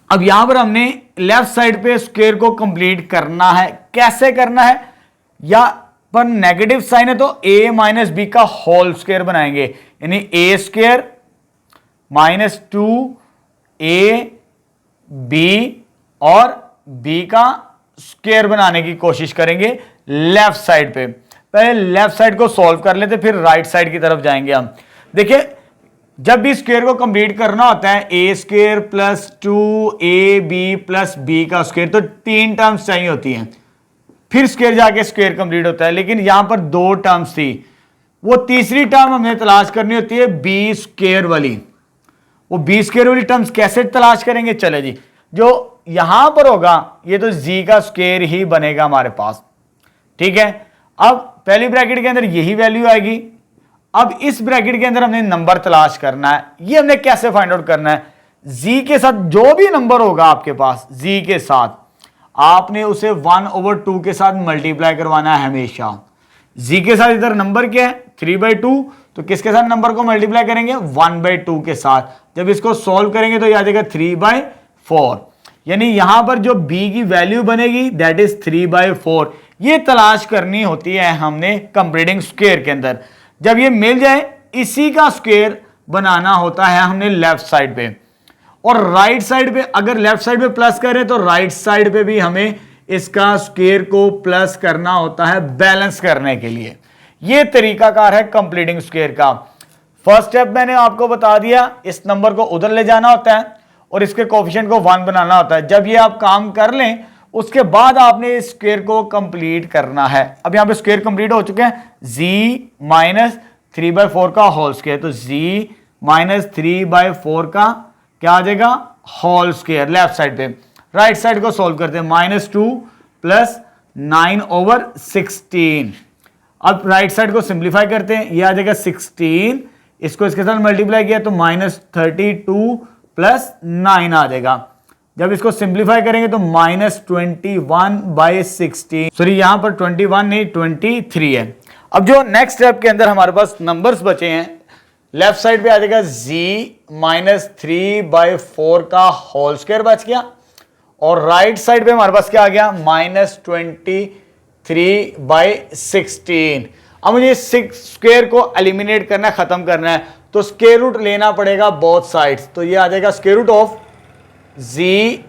अब यहां पर हमने लेफ्ट साइड पे स्क्वायर को कंप्लीट करना है। कैसे करना है, या पर नेगेटिव साइन है तो a माइनस बी का होल स्क्वायर बनाएंगे, यानी a स्क्वायर माइनस 2ab और b का स्क्वायर बनाने की कोशिश करेंगे लेफ्ट साइड पे। पहले लेफ्ट साइड को सॉल्व कर लेते, फिर राइट साइड की तरफ जाएंगे हम। देखिए, जब भी स्क्वायर को कंप्लीट करना होता है a square plus 2ab plus b का स्क्वायर, तो 3 टर्म्स चाहिए होती हैं, फिर स्क्वायर जाके स्क्वायर कंप्लीट होता है। लेकिन यहां पर 2 टर्म्स थी, वो तीसरी टर्म हमें तलाश करनी होती है b स्क्वायर वाली। वो b स्क्वायर वाली टर्म्स कैसे तलाश करेंगे, चले जी, जो यहां पर होगा ये तो g का स्क्वायर ही बनेगा हमारे पास, ठीक है। अब पहली ब्रैकेट के अंदर यही वैल्यू आएगी। अब इस ब्रैकेट के अंदर हमने नंबर तलाश करना है। ये हमने कैसे फाइंड आउट करना है, z के साथ जो भी नंबर होगा आपके पास, z के साथ आपने उसे 1/2 के साथ मल्टीप्लाई करवाना है हमेशा। z के साथ इधर नंबर क्या है 3/2, तो किसके साथ नंबर को मल्टीप्लाई करेंगे 1/2 के साथ। जब इसको सॉल्व करेंगे तो आ जाएगा 3/4, यानी यहां पर जो b की वैल्यू बनेगी दैट इज 3/4। ये तलाश करनी होती है हमने कंप्लीटिंग स्क्वायर के अंदर। जब ये मिल जाए, इसी का स्क्वायर बनाना होता है हमने लेफ्ट साइड पे, और राइट साइड पे अगर लेफ्ट साइड पे प्लस करें तो राइट साइड पे भी हमें इसका स्क्वायर को प्लस करना होता है बैलेंस करने के लिए। ये तरीकाकार है कंप्लीटिंग स्क्वायर का। फर्स्ट स्टेप मैंने आपको बता दिया, इस नंबर को उधर ले जाना होता है और इसके कोफिशिएंट को 1 बनाना होता है। जब ये आप काम कर लें, उसके बाद आपने इस स्क्वायर को कंप्लीट करना है। अब यहां पे स्क्वायर कंप्लीट हो चुके हैं, z माइनस 3/4 का होल स्क्वायर, तो z माइनस 3/4 का क्या आ जाएगा होल स्क्वायर लेफ्ट साइड पे। राइट साइड को सॉल्व करते हैं, -2 प्लस 9/16। अब राइट साइड को सिंप्लीफाई करते हैं, ये आ जाएगा 16, इसको इसके साथ मल्टीप्लाई किया तो -32 प्लस 9 आ जाएगा। जब इसको सिंप्लीफाई करेंगे तो -21/16, सॉरी यहां पर 21 नहीं 23 है। अब जो नेक्स्ट स्टेप के अंदर हमारे पास नंबर्स बचे हैं, लेफ्ट साइड पे आ जाएगा z माइनस 3/4 का होल स्क्वायर बच गया, और राइट साइड पे हमारे पास क्या आ गया -23/16। अब मुझे इस स्क्वायर को एलिमिनेट करना है, खत्म करना है, तो स्क्वायर रूट लेना पड़ेगा बोथ साइड्स। तो ये आ जाएगा square root of z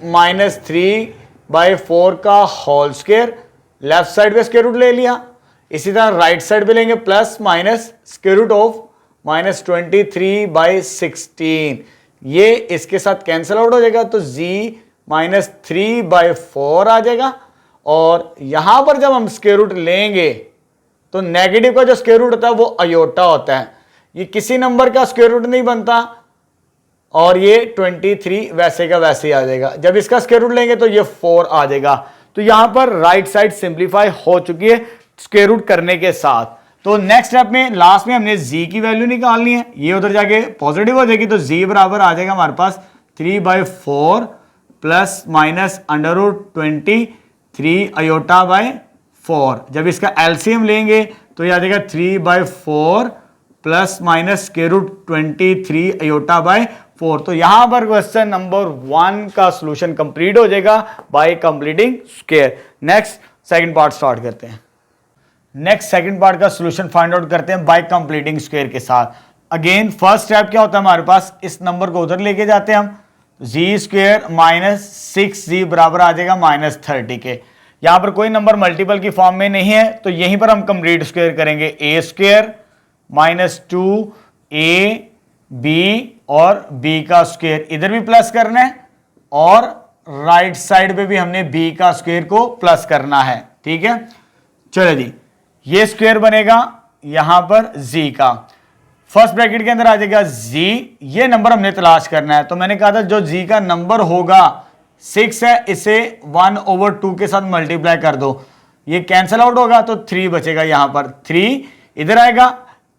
minus 3/4 का होल स्क्वायर, लेफ्ट साइड पे स्क्वायर रूट ले लिया। इसी तरह राइट साइड पे लेंगे plus minus square root of -23/16, ये इसके साथ कैंसिल आउट हो जाएगा, तो z माइनस 3/4 आ जाएगा। और यहां पर जब हम स्क्वायर रूट लेंगे तो नेगेटिव का जो स्क्वायर रूट होता है वो अयोटा होता है, ये किसी नंबर का स्क्वायर रूट नहीं बनता, और ये 23 वैसे का वैसे ही आ जाएगा। जब इसका स्क्वायर रूट लेंगे तो ये 4 आ जाएगा। तो यहां पर राइट साइड सिंप्लीफाई हो चुकी है स्क्वायर रूट करने के साथ। तो नेक्स्ट स्टेप में लास्ट में हमने z की वैल्यू निकालनी है, ये उधर जाके पॉजिटिव हो जाएगी, तो z बराबर आ जाएगा हमारे पास 3/4 प्लस माइनस √23 अयोटा/4। जब इसका एलसीएम लेंगे तो ये आ जाएगा 3/4 प्लस माइनस √23 अयोटा/4। तो यहां पर क्वेश्चन नंबर 1 का सोल्यूशन कंप्लीट हो जाएगा bye completing square. Next second part start करते हैं। नेक्स्ट सेकंड पार्ट का सोल्यूशन फाइंड आउट करते हैं बाय कंप्लीटिंग स्क्वायर के साथ। अगेन फर्स्ट स्टेप क्या होता है हमारे पास, इस नंबर को उधर लेके जाते हैं हम, जी स्क्वायर माइनस 6z बराबर आ जाएगा -30 के। यहां पर कोई नंबर मल्टीपल की फॉर्म में नहीं है, तो यहीं पर हम कंप्लीट स्क्वायर करेंगे, a स्क्वायर माइनस 2ab और b का स्क्वायर इधर भी प्लस करना है, और राइट साइड पे भी हमने b का स्क्वायर को प्लस करना है, ठीक है। चलो जी, ये स्क्वायर बनेगा यहां पर z का, फर्स्ट ब्रैकेट के अंदर आ जाएगा z, ये नंबर हमने तलाश करना है। तो मैंने कहा था जो z का नंबर होगा 6 है, इसे 1/2 के साथ मल्टीप्लाई कर दो, ये कैंसिल आउट होगा तो 3 बचेगा। यहां पर 3 इधर आएगा,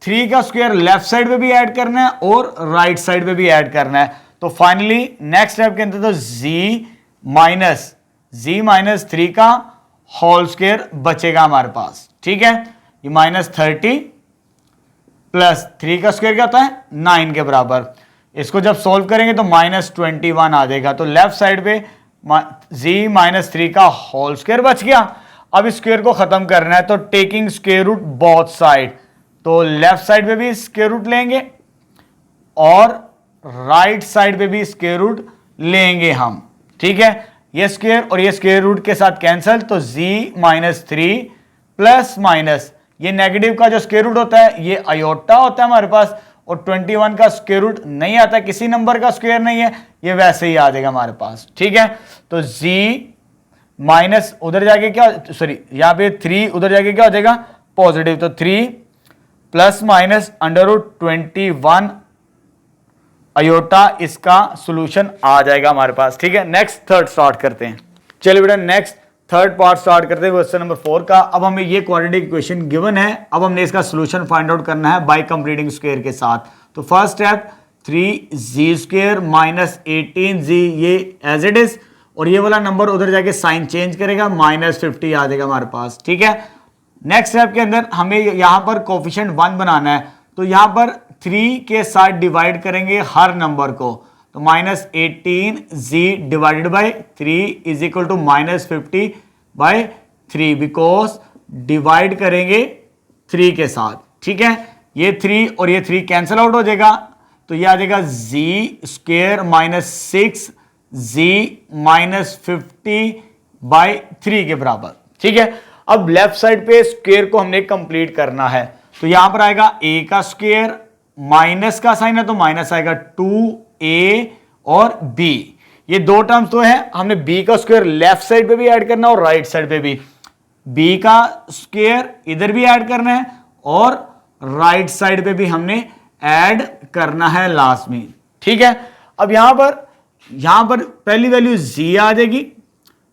3 का स्क्वायर लेफ्ट साइड पे भी ऐड करना है और राइट साइड पे भी ऐड करना है। तो फाइनली नेक्स्ट स्टेप के अंदर तो z माइनस 3 का होल स्क्वायर बचेगा हमारे पास। ठीक है, ये -30 प्लस 3 का स्क्वायर क्या होता है 9 के बराबर। इसको जब सॉल्व करेंगे तो -21 आ जाएगा। तो लेफ्ट साइड पे z माइनस 3 का होल स्क्वायर बच गया। अब स्क्वायर को खत्म करना है तो taking square root both side, तो लेफ्ट साइड पे भी स्क्वायर रूट लेंगे और राइट साइड पे भी स्क्वायर रूट लेंगे हम। ठीक है, ये स्क्वायर और ये स्क्वायर रूट के साथ कैंसिल, तो z माइनस 3 प्लस माइनस ये नेगेटिव का जो स्क्वायर रूट होता है ये आयोटा होता है हमारे पास, और 21 का स्क्वायर रूट नहीं आता, किसी नंबर का स्क्वायर नहीं है, ये वैसे ही आ जाएगा हमारे पास। ठीक है, तो z माइनस उधर जाके क्या, सॉरी यहां पे 3 उधर जाके क्या हो जाएगा पॉजिटिव, तो 3 प्लस माइनस √21 अयोटा, इसका सॉल्यूशन आ जाएगा हमारे पास। ठीक है, नेक्स्ट थर्ड स्टार्ट करते हैं। चलिए बेटा नेक्स्ट थर्ड पार्ट स्टार्ट करते हैं क्वेश्चन नंबर 4 का। अब हमें ये क्वाड्रेटिक इक्वेशन गिवन है, अब हमने इसका सॉल्यूशन फाइंड आउट करना है बाय कंप्लीटिंग स्क्वायर के साथ। तो first step 3z² minus 18z, ये एज इट इज, और ये वाला नंबर उधर जाके साइन चेंज करेगा, -50 आ जाएगा हमारे पास। ठीक है, नेक्स्ट स्टेप के अंदर हमें यहां पर कोफिशिएंट 1 बनाना है, तो यहां पर 3 के साथ डिवाइड करेंगे हर नंबर को, तो -18z divided by 3 is equal to -50/3, because divide करेंगे 3 के साथ। ठीक है, ये 3 और ये 3 कैंसिल आउट हो जाएगा, तो ये आ जाएगा z² माइनस 6z माइनस 50/3 के बराबर। ठीक है, अब लेफ्ट साइड पे स्क्वायर को हमने कंप्लीट करना है, तो यहां पर आएगा a का स्क्वायर, माइनस का साइन है तो माइनस आएगा 2a और b, ये दो टर्म्स तो है, हमने b का स्क्वायर लेफ्ट साइड पे भी ऐड करना है और राइट साइड पे भी, b का स्क्वायर इधर भी ऐड करना है और राइट साइड पे भी हमने ऐड करना है लास्ट में। ठीक है, अब यहां पर पहली वैल्यू z आ जाएगी,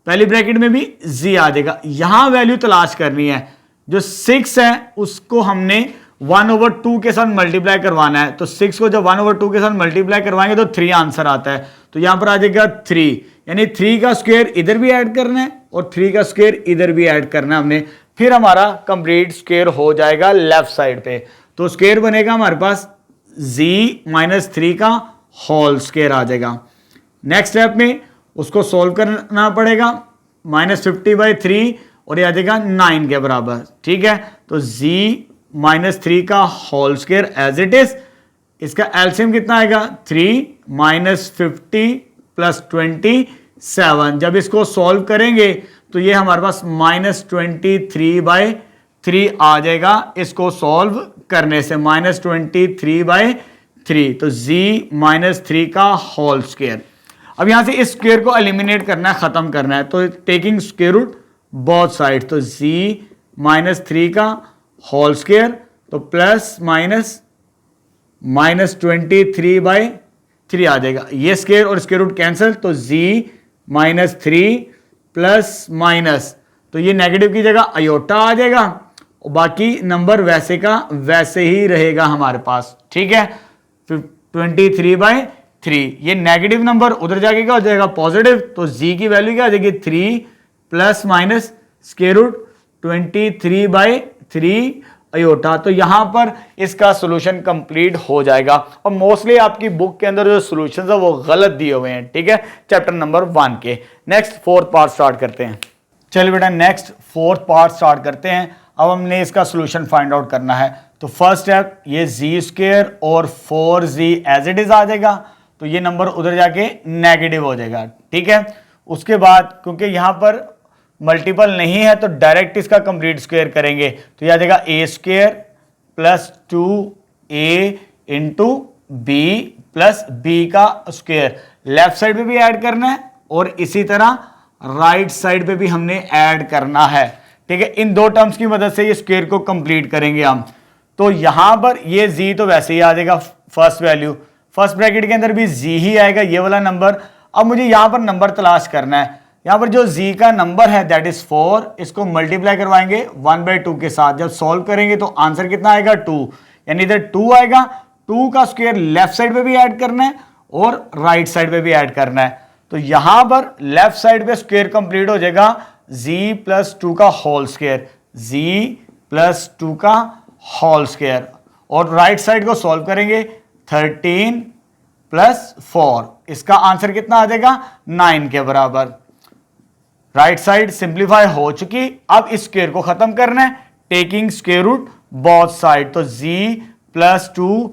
पहली ब्रैकेट में भी z आ जाएगा, यहां वैल्यू तलाश करनी है, जो 6 है उसको हमने 1/2 के साथ मल्टीप्लाई करवाना है, तो 6 को जब 1/2 के साथ मल्टीप्लाई करवाएंगे तो 3 आंसर आता है, तो यहां पर आ जाएगा 3, यानी 3 का स्क्वायर इधर भी ऐड करना है और 3 का स्क्वायर इधर भी ऐड करना है हमने, फिर हमारा कंप्लीट स्क्वायर हो जाएगा लेफ्ट साइड पे। तो स्क्वायर बनेगा हमारे पास z माइनस 3 का होल स्क्वायर आ जाएगा। नेक्स्ट स्टेप में उसको सोल्व करना पड़ेगा, -50/3 और ये आ जाएगा 9 के बराबर। ठीक है, तो z माइनस 3 का whole square as it is, इसका एलसीएम कितना आएगा 3 माइनस 50 प्लस 27, जब इसको सॉल्व करेंगे तो ये हमारे पास -23/3 आ जाएगा, इसको सॉल्व करने से -23/3, तो z माइनस 3 का होल स्क्वायर। अब यहां से इस स्क्वायर को एलिमिनेट करना है, खत्म करना है, तो taking square root both side, तो z माइनस 3 का होल स्क्वायर, तो प्लस माइनस -23/3 आ जाएगा, ये स्क्वायर और स्क्वायर रूट कैंसिल, तो z माइनस 3 प्लस माइनस, तो ये नेगेटिव की जगह अयोटा आ जाएगा और बाकी नंबर वैसे का वैसे ही रहेगा हमारे पास। ठीक है, 23/3, ये नेगेटिव नंबर उधर जाके क्या हो जाएगा पॉजिटिव, तो z की वैल्यू क्या आ जाएगी 3 plus minus square root 23/3 iota. तो यहां पर इसका सॉल्यूशन कंप्लीट हो जाएगा, और मोस्टली आपकी बुक के अंदर जो सॉल्यूशंस है वो गलत दिए हुए हैं। ठीक है, चैप्टर नंबर 1 के। नेक्स्ट फोर्थ पार्ट स्टार्ट करते हैं। चलिए बेटा नेक्स्ट फोर्थ पार्ट स्टार्ट करते हैं। अब हमने इसका सॉल्यूशन फाइंड आउट करना है, तो फर्स्ट स्टेप ये z² और 4z एज इट इज आ जाएगा, तो ये नंबर उधर जाके नेगेटिव हो जाएगा। ठीक है, उसके बाद क्योंकि यहां पर मल्टीपल नहीं है तो डायरेक्ट इसका कंप्लीट स्क्वायर करेंगे, तो यह आ जाएगा a² plus 2a into b plus b का स्क्वायर, लेफ्ट साइड पे भी ऐड करना है और इसी तरह राइट साइड पे भी हमने ऐड करना है। ठीक है, इन दो टर्म्स की मदद से ये स्क्वायर को कंप्लीट करेंगे हम। तो यहां पर ये z तो वैसे ही आ जाएगा फर्स्ट वैल्यू, फर्स्ट ब्रैकेट के अंदर भी z ही आएगा, ये वाला नंबर अब मुझे यहां पर नंबर तलाश करना है। यहां पर जो z का नंबर है दैट इज 4, इसको मल्टीप्लाई करवाएंगे 1/2 के साथ। जब सॉल्व करेंगे तो आंसर कितना आएगा 2, यानी इधर 2 आएगा। 2 का स्क्वायर लेफ्ट साइड पे भी ऐड करना है और राइट साइड पे भी ऐड करना है। तो यहां पर लेफ्ट साइड पे स्क्वायर कंप्लीट हो जाएगा z प्लस 2 का होल स्क्वायर, z प्लस 2 का होल स्क्वायर, और राइट साइड को सॉल्व करेंगे 13 प्लस 4, इसका आंसर कितना आ जाएगा 9 के बराबर। राइट साइड सिंप्लीफाई हो चुकी। अब इस स्क्वायर को खत्म करना है, taking square root both side. तो z प्लस 2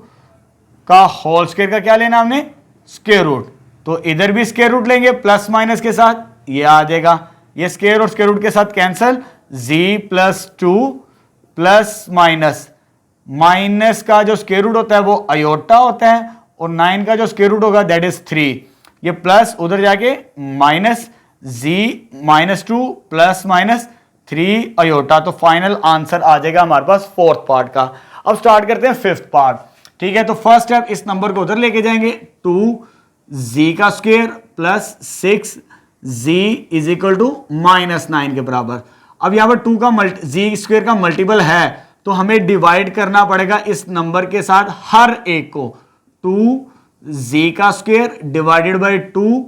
का होल स्क्वायर का क्या लेना हमने, स्क्वायर रूट। तो इधर भी स्क्वायर रूट लेंगे प्लस माइनस के साथ, ये आ जाएगा, ये स्क्वायर और स्क्वायर रूट के साथ cancel. z plus 2 plus minus, minus का जो स्क्वायर रूट होता है वो अयोटा होता है, और 9 का जो स्क्वायर रूट होगा दैट इज 3। ये प्लस उधर जाके minus, z minus 2 plus minus 3 iota. तो फाइनल आंसर आ जाएगा हमारे पास फोर्थ पार्ट का। अब स्टार्ट करते हैं फिफ्थ पार्ट। ठीक है, तो फर्स्ट स्टेप, इस नंबर को उधर लेके जाएंगे, 2z का square plus 6z is equal to -9 के बराबर। अब यहां पर 2 का z स्क्वायर का मल्टीपल है, तो हमें डिवाइड करना पड़ेगा इस नंबर के साथ हर एक को। 2z का square divided by 2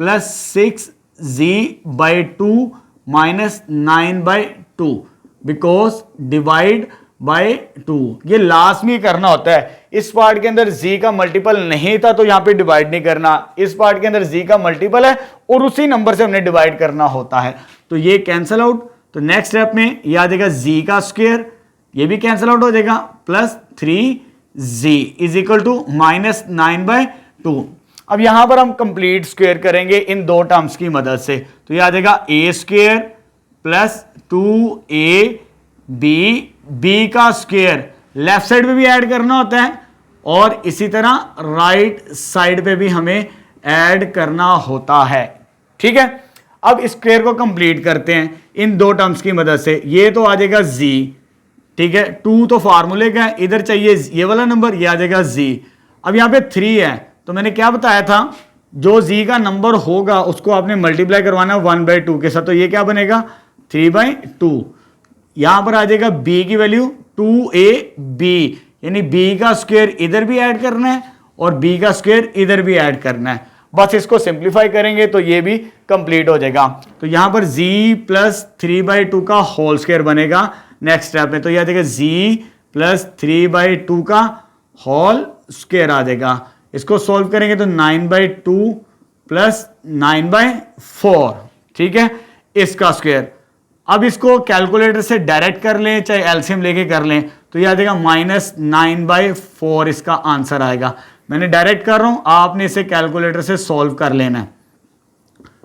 plus 6z by 2 -9/2, because divide by 2 ये लास्ट में करना होता है। इस पार्ट के अंदर z का मल्टीपल नहीं था तो यहां पे डिवाइड नहीं करना, इस पार्ट के अंदर z का मल्टीपल है और उसी नंबर से हमने डिवाइड करना होता है। तो ये कैंसल आउट। तो नेक्स्ट स्टेप में ये आ जाएगा z का स्क्वायर, ये भी कैंसल आउट हो जाएगा, plus 3z is equal to -9/2। अब यहां पर हम कंप्लीट स्क्वायर करेंगे इन दो टर्म्स की मदद से। तो ये आ जाएगा a square plus 2ab, b का स्क्वायर लेफ्ट साइड पे भी ऐड करना होता है और इसी तरह राइट साइड पे भी हमें ऐड करना होता है। ठीक है, अब स्क्वायर को कंप्लीट करते हैं इन दो टर्म्स की मदद से। ये तो आ जाएगा z, ठीक है, 2 तो फार्मूले का है, इधर चाहिए ये वाला नंबर, ये आ जाएगा z। अब यहां पे 3 है, तो मैंने क्या बताया था, जो z का नंबर होगा उसको आपने मल्टीप्लाई करवाना 1/2 के साथ। तो ये क्या बनेगा 3/2। यहां पर आ जाएगा b की वैल्यू 2ab, यानी b का स्क्वायर इधर भी ऐड करना है और b का स्क्वायर इधर भी ऐड करना है। बस इसको सिंप्लीफाई करेंगे तो ये भी कंप्लीट हो जाएगा। तो यहां पर z प्लस 3/2 का होल स्क्वायर बनेगा नेक्स्ट स्टेप में। तो यह आ जाएगा z प्लस 3/2 का होल स्क्वायर आ जाएगा। इसको सॉल्व करेंगे तो 9/2 प्लस 9/4, ठीक है, इसका स्क्वायर। अब इसको कैलकुलेटर से डायरेक्ट कर लें चाहे एलसीएम लेके कर लें, तो यह आ जाएगा -9/4 इसका आंसर आएगा। मैंने डायरेक्ट कर रहा हूं, आपने इसे कैलकुलेटर से सॉल्व कर लेना है।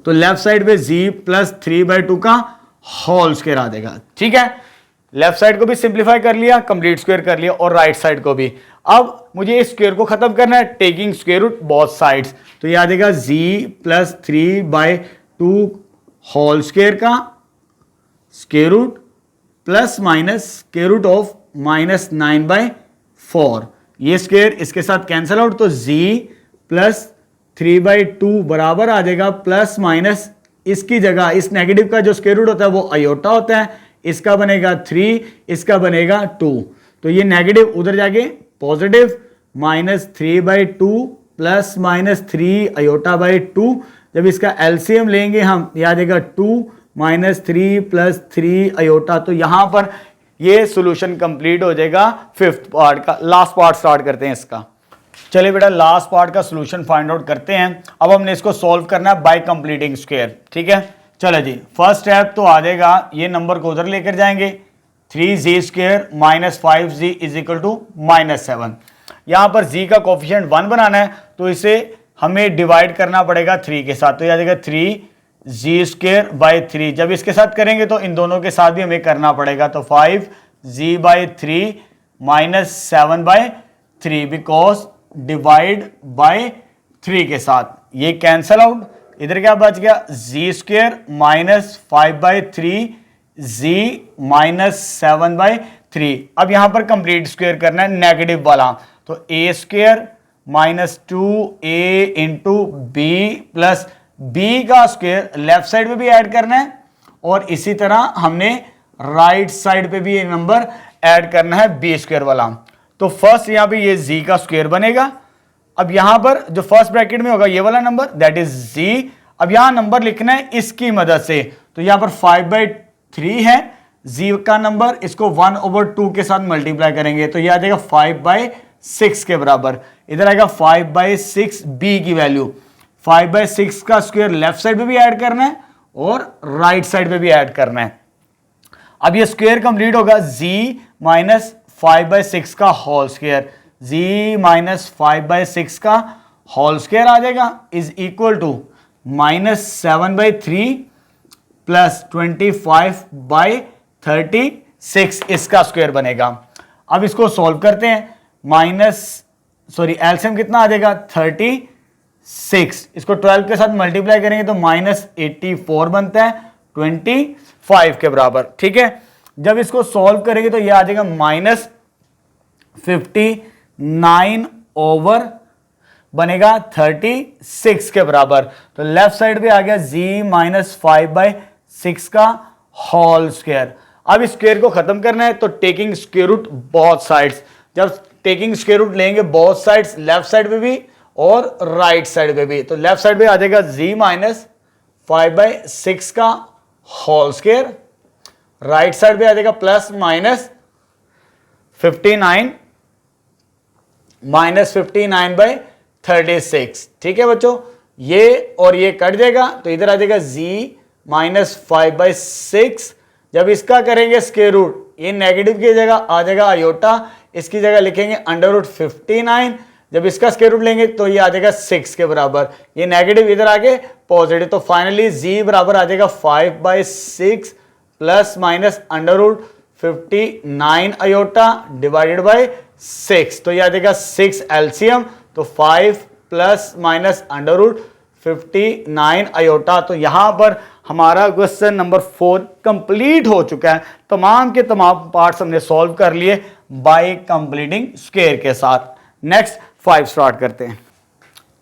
तो लेफ्ट साइड पे z प्लस 3/2 का होल स्क्वायर आ जाएगा। ठीक है, लेफ्ट साइड को भी सिंप्लीफाई कर लिया, कंप्लीट स्क्वायर कर लिया, और राइट साइड को भी। अब मुझे इस स्क्वायर को खत्म करना है, taking square root both sides. तो ये आ जाएगा z प्लस 3/2 होल स्क्वायर का square root plus minus square root of -9/4। ये स्क्वायर इसके साथ कैंसल आउट, तो z प्लस 3/2 बराबर आ जाएगा प्लस माइनस, इसकी जगह इस नेगेटिव का जो स्क्वायर रूट होता है वो अयोटा होता है, इसका बनेगा 3, इसका बनेगा 2। तो ये नेगेटिव उधर जाके पॉजिटिव, -3/2 प्लस -3 अयोटा/2। जब इसका एलसीएम लेंगे हम, ये आ जाएगा 2 -3 प्लस 3 अयोटा। तो यहां पर ये सॉल्यूशन कंप्लीट हो जाएगा फिफ्थ पार्ट का। लास्ट पार्ट स्टार्ट करते हैं इसका। चलिए बेटा, लास्ट पार्ट का सॉल्यूशन फाइंड आउट करते हैं। अब हमने इसको सॉल्व करना है बाय कंप्लीटिंग स्क्वायर। ठीक है, चलो जी, फर्स्ट स्टेप तो आ जाएगा, ये नंबर को उधर लेकर जाएंगे, 3z square minus 5z is equal to -7। यहां पर z का कोफिशिएंट 1 बनाना है, तो इसे हमें डिवाइड करना पड़ेगा 3 के साथ। तो यह आ जाएगा 3z स्क्वायर बाई 3। जब इसके साथ करेंगे तो इन दोनों के साथ भी हमें करना पड़ेगा। तो 5z/3 -7/3, बिकॉज डिवाइड बाय 3 के साथ ये कैंसल आउट। इधर क्या बच गया, z स्क्वायर माइनस 5/3 z -7/3। अब यहां पर कंप्लीट स्क्वायर करना है नेगेटिव वाला, तो a square -2a into B plus B का स्क्वायर लेफ्ट साइड पे भी ऐड करना है और इसी तरह हमने राइट साइड पे भी ये नंबर ऐड करना है बी स्क्वायर वाला। तो फर्स्ट यहां पे ये जी का स्क्वायर बनेगा। अब यहां पर जो फर्स्ट ब्रैकेट में होगा ये वाला नंबर दैट इज जी। अब यहां नंबर लिखना है इसकी मदद से, तो यहां पर 5/3 है जी का नंबर, इसको 1/2 के साथ मल्टीप्लाई करेंगे तो ये आ जाएगा 5/6 के बराबर। इधर आएगा 5/6 बी की वैल्यू, 5/6 का स्क्वायर लेफ्ट साइड पे भी ऐड करना है और राइट साइड पे भी ऐड करना है। अब ये स्क्वायर कंप्लीट होगा z माइनस 5/6 का होल स्क्वायर, z माइनस 5/6 का होल स्क्वायर आ जाएगा इज इक्वल टू -7/3 प्लस 25/36 इसका स्क्वायर बनेगा। अब इसको सॉल्व करते हैं, एलसीएम कितना आ जाएगा 36, इसको 12 के साथ मल्टीप्लाई करेंगे तो -84 बनता है 25 के बराबर। ठीक है, जब इसको सॉल्व करेंगे तो ये आ जाएगा -59 ओवर बनेगा 36 के बराबर। तो लेफ्ट साइड पे आ गया z माइनस 5/6 का होल स्क्वायर। अब इस स्क्वायर को खत्म करना है तो taking square root both sides, जब टेकिंग स्क्वायर रूट लेंगे बोथ साइड्स लेफ्ट साइड पे भी और राइट साइड पे भी, तो लेफ्ट साइड पे आ जाएगा z माइनस 5/6 का होल स्क्वायर, राइट साइड पे आ जाएगा प्लस माइनस 59/36। ठीक है बच्चों, ये और ये कट जाएगा तो इधर आ जाएगा z माइनस 5/6। जब इसका करेंगे स्क्वायर रूट, ये नेगेटिव की जगह आ जाएगा आयोटा, इसकी जगह लिखेंगे √59। जब इसका स्क्वायर रूट लेंगे तो ये आ जाएगा 6 के बराबर, ये नेगेटिव इधर आके पॉजिटिव, तो फाइनली z बराबर आ जाएगा 5/6 plus minus √59 iota divided bye 6, तो ये आ जाएगा 6 एलसीएम, तो 5 प्लस माइनस √59 आयोटा। तो यहां पर हमारा क्वेश्चन नंबर 4 कंप्लीट हो चुका है। तमाम के तमाम पार्ट्स हमने सॉल्व कर लिए बाय कंप्लीटिंग स्क्वायर के साथ। नेक्स्ट 5 स्टार्ट करते हैं।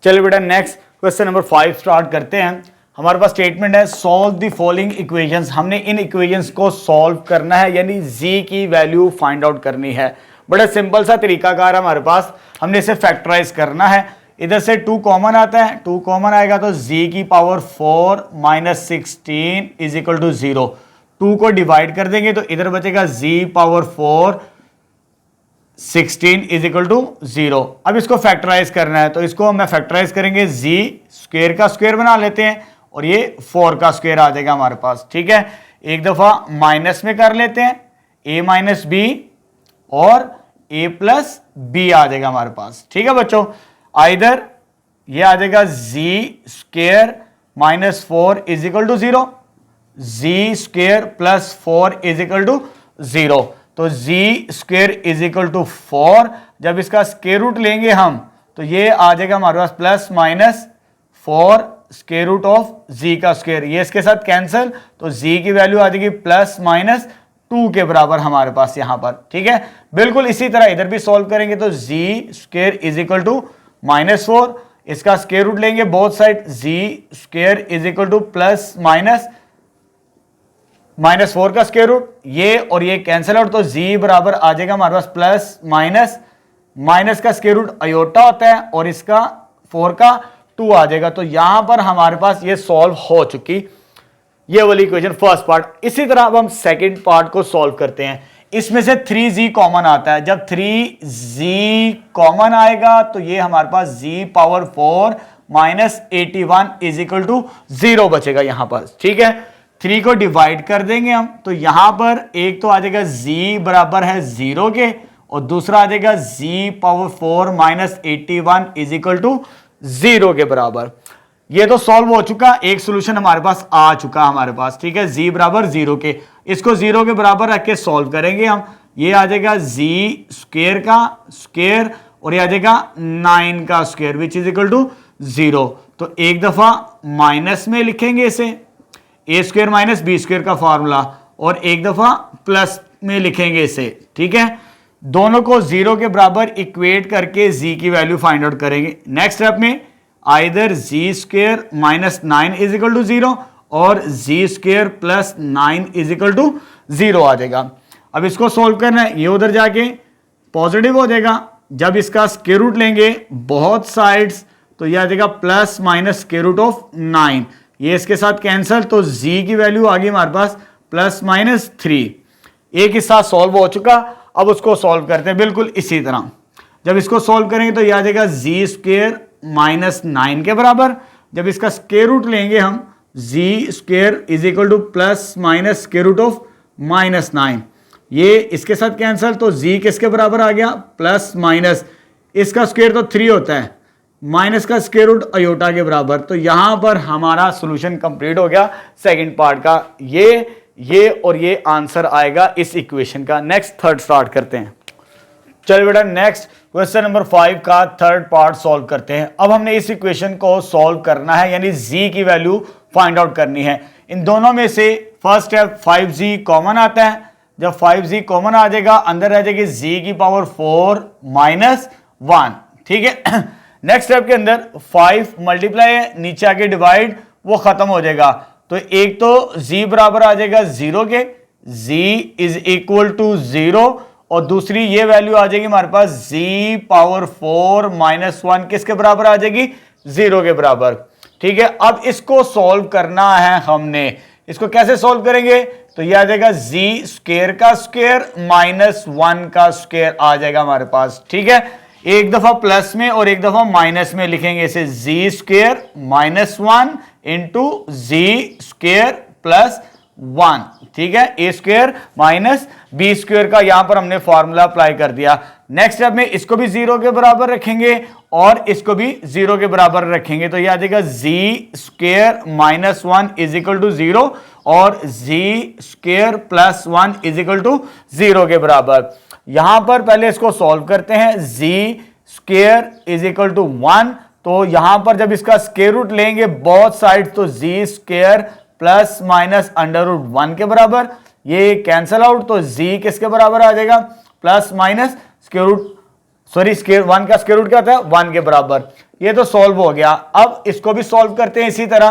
चलिए बेटा नेक्स्ट क्वेश्चन नंबर 5 स्टार्ट करते हैं। हमारे पास स्टेटमेंट है सॉल्व द फॉलोइंग इक्वेशंस। हमने इन इक्वेशंस को सॉल्व करना है, यानी z की वैल्यू फाइंड आउट करनी है। बड़ा सिंपल सा तरीकाकार है हमारे पास, हमने इसे फैक्टराइज करना है। इधर से 2 कॉमन आता है, 2 कॉमन आएगा तो z की power 4 minus 16 is equal to 0। 2 को डिवाइड कर देंगे तो इधर बचेगा z power 4 16 is equal to 0। अब इसको फैक्टराइज करना है तो इसको मैं फैक्टराइज करेंगे, z स्क्वायर का स्क्वायर बना लेते हैं और ये 4 का स्क्वायर आ जाएगा हमारे पास। ठीक है, एक दफा माइनस में कर लेते हैं, a माइनस बी और a प्लस बी आ जाएगा हमारे पास। ठीक है बच्चों, आइदर ये आ जाएगा z square minus 4 is equal to 0, z square plus 4 is equal to 0। तो z square is equal to 4, जब इसका स्क्वायर रूट लेंगे हम तो ये आ जाएगा हमारे पास plus minus 4 square root of z का स्क्वायर, ये इसके साथ कैंसिल, तो z की वैल्यू आ जाएगी प्लस माइनस 2 के बराबर हमारे पास यहां पर। ठीक है, बिल्कुल इसी तरह इधर भी सॉल्व करेंगे तो z square is equal to -4, इसका स्क्वायर रूट लेंगे both side, z square is equal to plus -4 का स्क्वायर रूट, ये और ये कैंसिल आउट, तो z बराबर आ जाएगा हमारे पास प्लस माइनस का स्क्वायर रूट अयोटा होता है और इसका 4 का 2 आ जाएगा। तो यहां पर हमारे पास ये सॉल्व हो चुकी ये वाली इक्वेशन फर्स्ट पार्ट। इसी तरह अब हम सेकंड पार्ट को सॉल्व करते हैं। इसमें से 3z कॉमन आता है, जब 3z कॉमन आएगा तो ये हमारे पास z power 4 minus 81 is equal to 0 बचेगा यहां पर। ठीक है, 3 को डिवाइड कर देंगे हम तो यहां पर एक तो आ जाएगा z बराबर है 0 के और दूसरा आ जाएगा z power 4 minus 81 is equal to 0 के बराबर। ये तो सॉल्व हो चुका, एक सॉल्यूशन हमारे पास आ चुका हमारे पास। ठीक है, z बराबर 0 के, इसको 0 के बराबर रख के सॉल्व करेंगे हम। ये आ जाएगा z स्क्वायर का स्क्वायर और ये आ जाएगा 9 का square which is equal to 0। तो एक दफा माइनस में लिखेंगे इसे, a square minus B square का फॉर्मूला, और एक दफा प्लस में लिखेंगे इसे। ठीक है, दोनों को 0 के बराबर इक्वेट करके z की वैल्यू फाइंड आउट करेंगे। नेक्स्ट स्टेप में either z square minus 9 is equal to 0 और z square plus 9 is equal to 0 आ जाएगा। अब इसको सोल्व करना है, ये उधर जाके पॉजिटिव हो जाएगा। जब इसका स्क्वायर रूट लेंगे बहुत साइड्स तो यह आ जाएगा plus minus square root of 9, ये इसके साथ कैंसल, तो z की वैल्यू आ गई हमारे पास प्लस माइनस 3। एक हिस्सा सॉल्व हो चुका, अब उसको सॉल्व करते हैं बिल्कुल इसी तरह। जब इसको सॉल्व करेंगे तो यह आ जाएगा जी स्क्वेयर माइनस 9 के बराबर। जब इसका स्क्वायर रूट लेंगे हम z square is equal to plus minus square root of minus 9, ये इसके साथ कैंसल, तो जी किसके बराबर आ गया प्लस माइनस, इसका स्क्वायर तो 3 होता है, माइनस का स्क्वायर रूट अयोटा के बराबर। तो यहां पर हमारा सॉल्यूशन कंप्लीट हो गया सेकंड पार्ट का। ये और ये आंसर आएगा इस इक्वेशन का। नेक्स्ट थर्ड स्टार्ट करते हैं। चलिए बेटा नेक्स्ट क्वेश्चन नंबर 5 का थर्ड पार्ट सॉल्व करते हैं। अब हमने इस इक्वेशन को सॉल्व करना है, यानी z की वैल्यू फाइंड आउट करनी है। इन दोनों में से फर्स्ट स्टेप 5z कॉमन आता है। जब 5z कॉमन आ जाएगा अंदर रह जाएगी z की पावर 4 माइनस 1, ठीक है। नेक्स्ट स्टेप के अंदर 5 मल्टीप्लाई है, नीचे आके डिवाइड, वो खत्म हो जाएगा। तो एक तो z बराबर आ जाएगा 0 के, z इज इक्वल टू 0, और दूसरी ये वैल्यू आ जाएगी हमारे पास z पावर 4 माइनस 1 किसके बराबर आ जाएगी 0 के बराबर, ठीक है। अब इसको सॉल्व करना है हमने। इसको कैसे सॉल्व करेंगे, तो ये आ जाएगा z स्क्वायर का स्क्वायर माइनस 1 का स्क्वायर आ जाएगा हमारे पास, ठीक है। एक दफा प्लस में और एक दफा माइनस में लिखेंगे इसे, जी square minus 1 into z square plus 1, ठीक है। A square minus B square का यहां पर हमने फॉर्मूला अप्लाई कर दिया। नेक्स्ट स्टेप में इसको भी 0 के बराबर रखेंगे और इसको भी 0 के बराबर रखेंगे, तो यह आ जाएगा जी square minus 1 is equal to 0 और z square plus 1 is equal to 0 के बराबर। यहां पर पहले इसको सॉल्व करते हैं, z square is equal to 1, तो यहां पर जब इसका स्क्वायर रूट लेंगे बोथ साइड तो जी square plus minus under root 1 के बराबर, ये कैंसल आउट, तो जी किसके बराबर आ जाएगा plus minus square root, sorry square 1 का स्क्वायर रूट क्या होता है 1 के बराबर। ये तो सॉल्व हो गया। अब इसको भी सॉल्व करते हैं इसी तरह,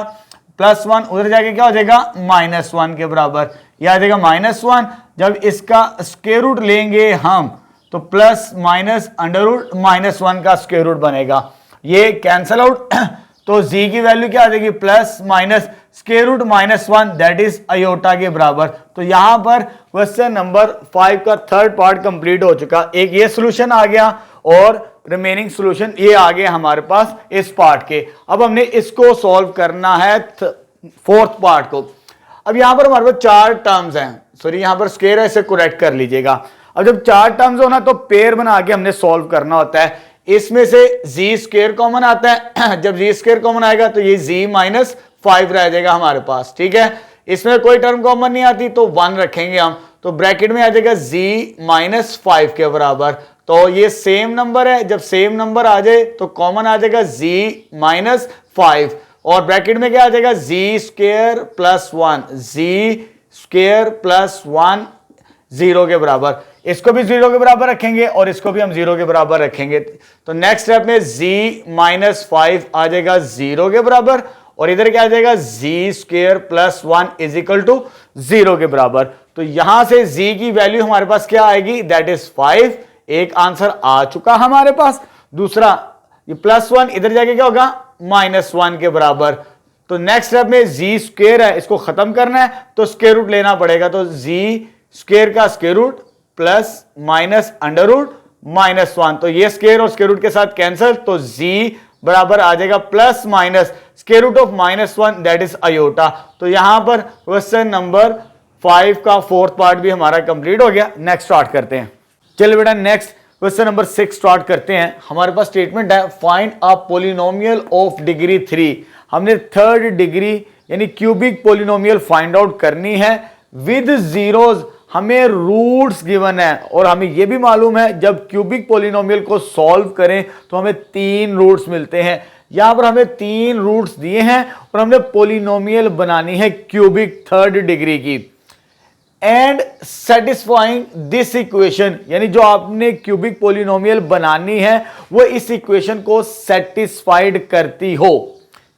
प्लस 1 उधर जाके क्या हो जाएगा माइनस 1 के बराबर, यह आ जाएगा माइनस 1। जब इसका स्क्वायर रूट लेंगे हम तो plus minus under root minus 1 का स्क्वायर रूट बनेगा, ये कैंसल आउट, तो z की वैल्यू क्या आ जाएगी plus minus square root minus 1 that is iota के बराबर। तो यहां पर क्वेश्चन नंबर 5 का थर्ड पार्ट कंप्लीट हो चुका। एक ये सॉल्यूशन आ गया और रिमेनिंग सॉल्यूशन ये आ गए हमारे पास इस पार्ट के। अब हमने इसको सॉल्व करना है फोर्थ पार्ट को। अब यहां पर हमारे पास 4 टर्म्स हैं, सॉरी यहां पर स्क्वायर है, इसे करेक्ट कर लीजिएगा। अब जब 4 टर्म्स हो ना तो पेयर बना के हमने सॉल्व करना होता है। इसमें से जी स्क्वायर कॉमन आता है, जब जी स्क्वायर कॉमन आएगा तो ये जी माइनस 5 रह जाएगा हमारे पास, ठीक है। इसमें कोई टर्म कॉमन नहीं आती तो 1 रखेंगे हम, तो ब्रैकेट में आ जाएगा जी माइनस 5 के बराबर। तो ये सेम नंबर है, जब सेम नंबर आ जाए तो कॉमन आ जाएगा जी माइनस 5 और ब्रैकेट में क्या आ जाएगा जी स्क्वायर प्लस 1, जी स्क्वायर प्लस 1 0 के बराबर। इसको भी 0 के बराबर रखेंगे और इसको भी हम 0 के बराबर रखेंगे, तो नेक्स्ट स्टेप में z माइनस 5 आ जाएगा 0 के बराबर और इधर क्या आ जाएगा जी square plus 1 is equal to 0 के बराबर। तो यहां से z की वैल्यू हमारे पास क्या आएगी दैट इज 5। एक आंसर आ चुका हमारे पास। दूसरा ये प्लस 1 इधर जाके क्या होगा माइनस 1 के बराबर। तो नेक्स्ट स्टेप में जी स्क्वायर है, इसको खत्म करना है तो स्क्वायर रूट लेना पड़ेगा, तो जी स्क्वायर का square root plus minus under root minus 1, तो ये स्क्वायर और स्क्वायर रूट के साथ कैंसिल, तो z बराबर आ जाएगा plus minus square root of minus 1 that is iota. तो यहां पर क्वेश्चन नंबर 5 का फोर्थ पार्ट भी हमारा कंप्लीट हो गया। नेक्स्ट स्टार्ट करते हैं। चलिए बेटा नेक्स्ट क्वेश्चन नंबर 6 स्टार्ट करते हैं। हमारे पास स्टेटमेंट है find a polynomial of degree 3। हमने थर्ड डिग्री यानी क्यूबिक पॉलिनोमियल फाइंड आउट करनी है विद जीरोज। हमें रूट्स गिवन है और हमें यह भी मालूम है जब क्यूबिक पॉलिनोमियल को सॉल्व करें तो हमें 3 रूट्स मिलते हैं। यहां पर हमें 3 रूट्स दिए हैं और हमने पॉलिनोमियल बनानी है क्यूबिक थर्ड डिग्री की। एंड सेटिस्फाइंग दिस इक्वेशन, यानी जो आपने क्यूबिक पॉलिनोमियल बनानी है वो इस इक्वेशन को सेटिस्फाइड करती हो।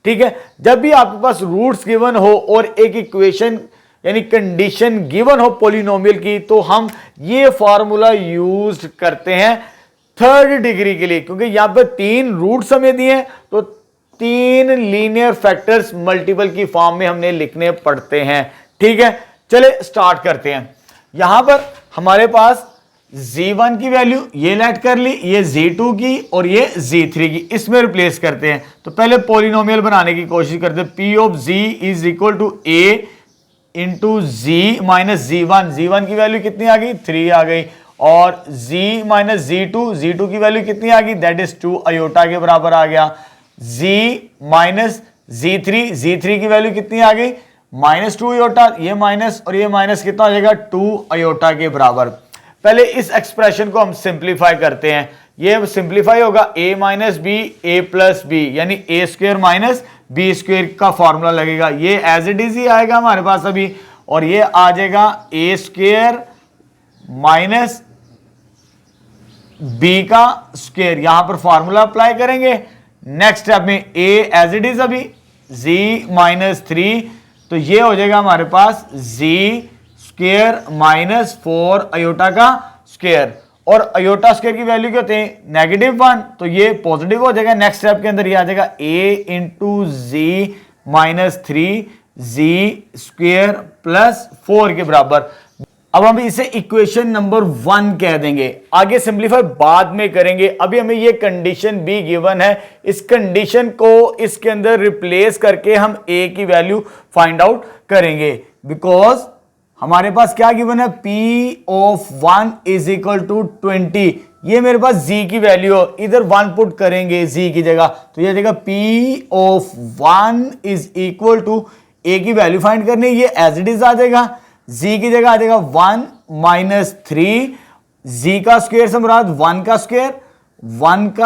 ठीक है, जब भी आपके पास रूट्स गिवन हो और एक इक्वेशन यानी कंडीशन गिवन हो पॉलिनोमियल की, तो हम ये फॉर्मूला यूज करते हैं थर्ड डिग्री के लिए, क्योंकि यहां पर 3 रूट्स हमें दिए हैं, तो 3 लीनियर फैक्टर्स मल्टीपल की फॉर्म में हमने लिखने पड़ते हैं। ठीक है, चले स्टार्ट करते हैं। यहां पर हमारे पास z1 की वैल्यू ये लेट कर ली, ये z2 की और ये z3 की, इसमें रिप्लेस करते हैं। तो पहले पॉलिनोमियल बनाने की कोशिश करते हैं। p of z is equal to a into z minus z1। z1 की वैल्यू कितनी आ गई, 3 आ गई, और z माइनस z2 की वैल्यू कितनी आ गई, दैट इज 2 अयोटा के बराबर आ गया। z माइनस z3 की वैल्यू कितनी आ गई, -2 अयोटा, ये माइनस और ये माइनस कितना हो जाएगा, 2 अयोटा के बराबर। पहले इस एक्सप्रेशन को हम सिंप्लीफाई करते हैं। ये सिंप्लीफाई होगा a minus B A plus B, यानी A square minus B square का फॉर्मूला लगेगा। ये एज इट इज ही आएगा हमारे पास अभी, और ये आ जाएगा ए स्क्वायर माइनस बी का स्क्वायर, यहां पर फॉर्मूला अप्लाई करेंगे। नेक्स्ट स्टेप में a एज इट इज अभी z माइनस 3, तो ये हो जाएगा हमारे पास z स्क्वायर माइनस 4 अयोटा का स्क्वायर, और अयोटा स्क्वायर की वैल्यू क्या होते हैं, -1, तो ये पॉजिटिव हो जाएगा। नेक्स्ट स्टेप के अंदर ये आ जाएगा a into z minus 3 z square plus 4 के बराबर। अब हम इसे इक्वेशन नंबर 1 कह देंगे, आगे सिंप्लीफाई बाद में करेंगे। अभी हमें ये कंडीशन भी गिवन है, इस कंडीशन को इसके अंदर रिप्लेस करके हम a की वैल्यू फाइंड आउट करेंगे, बिकॉज हमारे पास क्या गिवन है, p of 1 is equal to 20। ये मेरे पास z की वैल्यू हो, इधर 1 पुट करेंगे z की जगह, तो ये जाएगा p of 1 is equal to a की वैल्यू फाइंड करनी, ये एज इट इज आ जाएगा। z की जगह आ जाएगा 1 माइनस 3, z का स्क्वायर से मुराद 1 का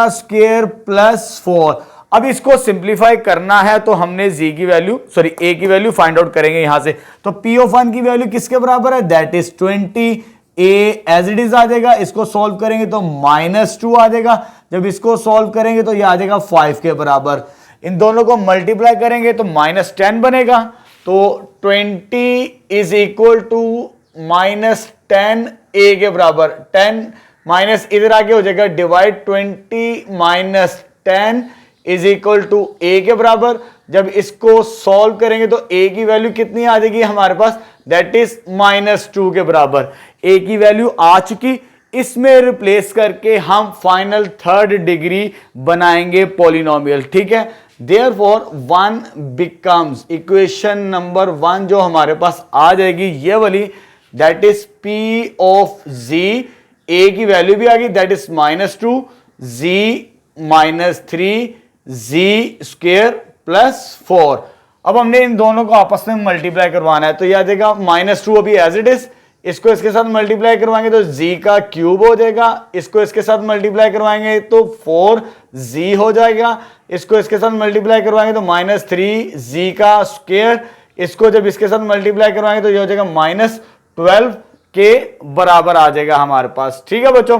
स्क्वायर प्लस 4। अब इसको सिंप्लीफाई करना है तो हमने a की वैल्यू फाइंड आउट करेंगे यहां से। तो p ऑफ 1 की वैल्यू किसके बराबर है, that is 20। a as it is आ जाएगा, इसको सॉल्व करेंगे तो -2 आ जाएगा, जब इसको सॉल्व करेंगे तो ये आ जाएगा 5 के बराबर। इन दोनों को मल्टीप्लाई करेंगे तो -10 बनेगा, तो 20 इज इक्वल टू -10 a के बराबर। 10 माइनस इधर आगे हो जाएगा divide, 20 minus 10 is equal to a के बराबर। जब इसको सॉल्व करेंगे तो a की वैल्यू कितनी आ जाएगी हमारे पास, दैट इज -2 के बराबर। a की वैल्यू आ चुकी, इसमें रिप्लेस करके हम फाइनल थर्ड डिग्री बनाएंगे पॉलिनोमियल। ठीक है, Therefore 1 becomes इक्वेशन नंबर 1 जो हमारे पास आ जाएगी ये वाली, that is p of z, a की वैल्यू भी आ गई, that is -2 z minus 3 z square plus 4। अब हमने इन दोनों को आपस में मल्टीप्लाई करवाना है, तो यह आ जाएगा -2 अभी एज इट इज, इसको इसके साथ मल्टीप्लाई करवाएंगे तो z का क्यूब हो जाएगा, इसको इसके साथ मल्टीप्लाई करवाएंगे तो 4z हो जाएगा, इसको इसके साथ मल्टीप्लाई करवाएंगे तो -3z का स्क्वायर, इसको जब इसके साथ मल्टीप्लाई करवाएंगे तो ये हो जाएगा -12 के बराबर आ जाएगा हमारे पास। ठीक है बच्चों,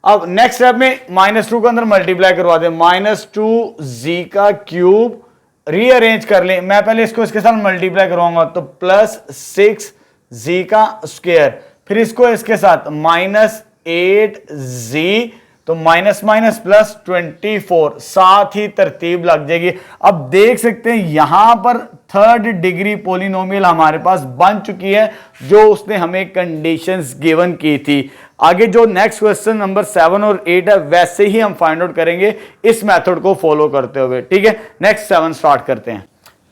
अब नेक्स्ट स्टेप में -2 के अंदर मल्टीप्लाई करवा दें, -2z का क्यूब रीअरेंज कर लें। मैं पहले इसको इसके साथ मल्टीप्लाई करवाऊंगा तो +6z का स्क्वायर, फिर इसको इसके साथ -8z, तो माइनस माइनस +24, साथ ही तरतीब लग जाएगी। अब देख सकते हैं यहां पर थर्ड डिग्री पॉलिनोमियल हमारे पास बन चुकी है, जो उसने हमें कंडीशंस गिवन की थी। आगे जो नेक्स्ट क्वेश्चन नंबर 7 और 8 है वैसे ही हम फाइंड आउट करेंगे इस मेथड को फॉलो करते हुए। ठीक है, नेक्स्ट 7 स्टार्ट करते हैं।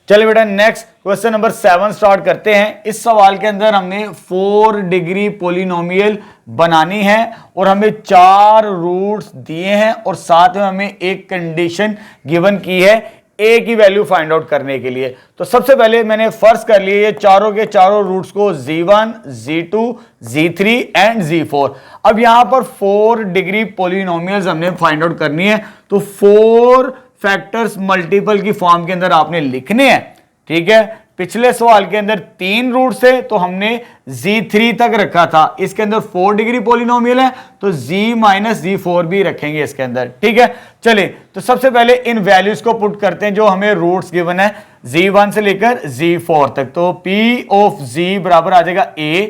चलिए बेटा नेक्स्ट क्वेश्चन नंबर 7 स्टार्ट करते हैं। इस सवाल के अंदर हमने 4 डिग्री पॉलिनोमियल बनानी है और हमें 4 रूट्स दिए हैं और साथ में हमें एक कंडीशन गिवन की है a की वैल्यू फाइंड आउट करने के लिए। तो सबसे पहले मैंने फर्ज कर लिए ये चारों के चारों रूट्स को z1, z2, z3 and z4। अब यहां पर 4 डिग्री पॉलिनोमियल्स हमने फाइंड आउट करनी है, तो 4 फैक्टर्स मल्टीपल की फॉर्म के अंदर आपने लिखने हैं। ठीक है, पिछले सवाल के अंदर 3 रूट्स थे तो हमने z3 तक रखा था, इसके अंदर 4 डिग्री पॉलिनोमियल है तो z माइनस z4 भी रखेंगे इसके अंदर। ठीक है, चलिए तो सबसे पहले इन वैल्यूज को पुट करते हैं जो हमें रूट्स गिवन है z1 से लेकर z4 तक। तो p ऑफ z बराबर आ जाएगा a,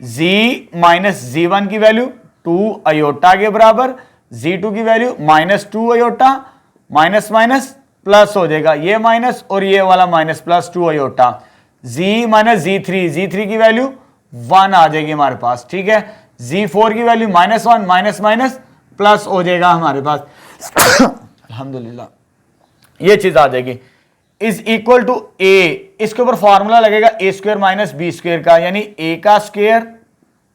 z माइनस z1 की वैल्यू 2 अयोटा के बराबर, z2 की value minus 2 iota, minus minus plus हो जाएगा, ये माइनस और ये वाला minus plus 2 iota, z minus z3 की वैल्यू 1 आ जाएगी हमारे पास। ठीक है, z4 की value minus 1 minus minus plus हो जाएगा हमारे पास अल्हम्दुलिल्लाह ये चीज आ जाएगी, इज इक्वल टू a, इसके ऊपर फॉर्मूला लगेगा a square minus b square का, यानी a का स्क्वायर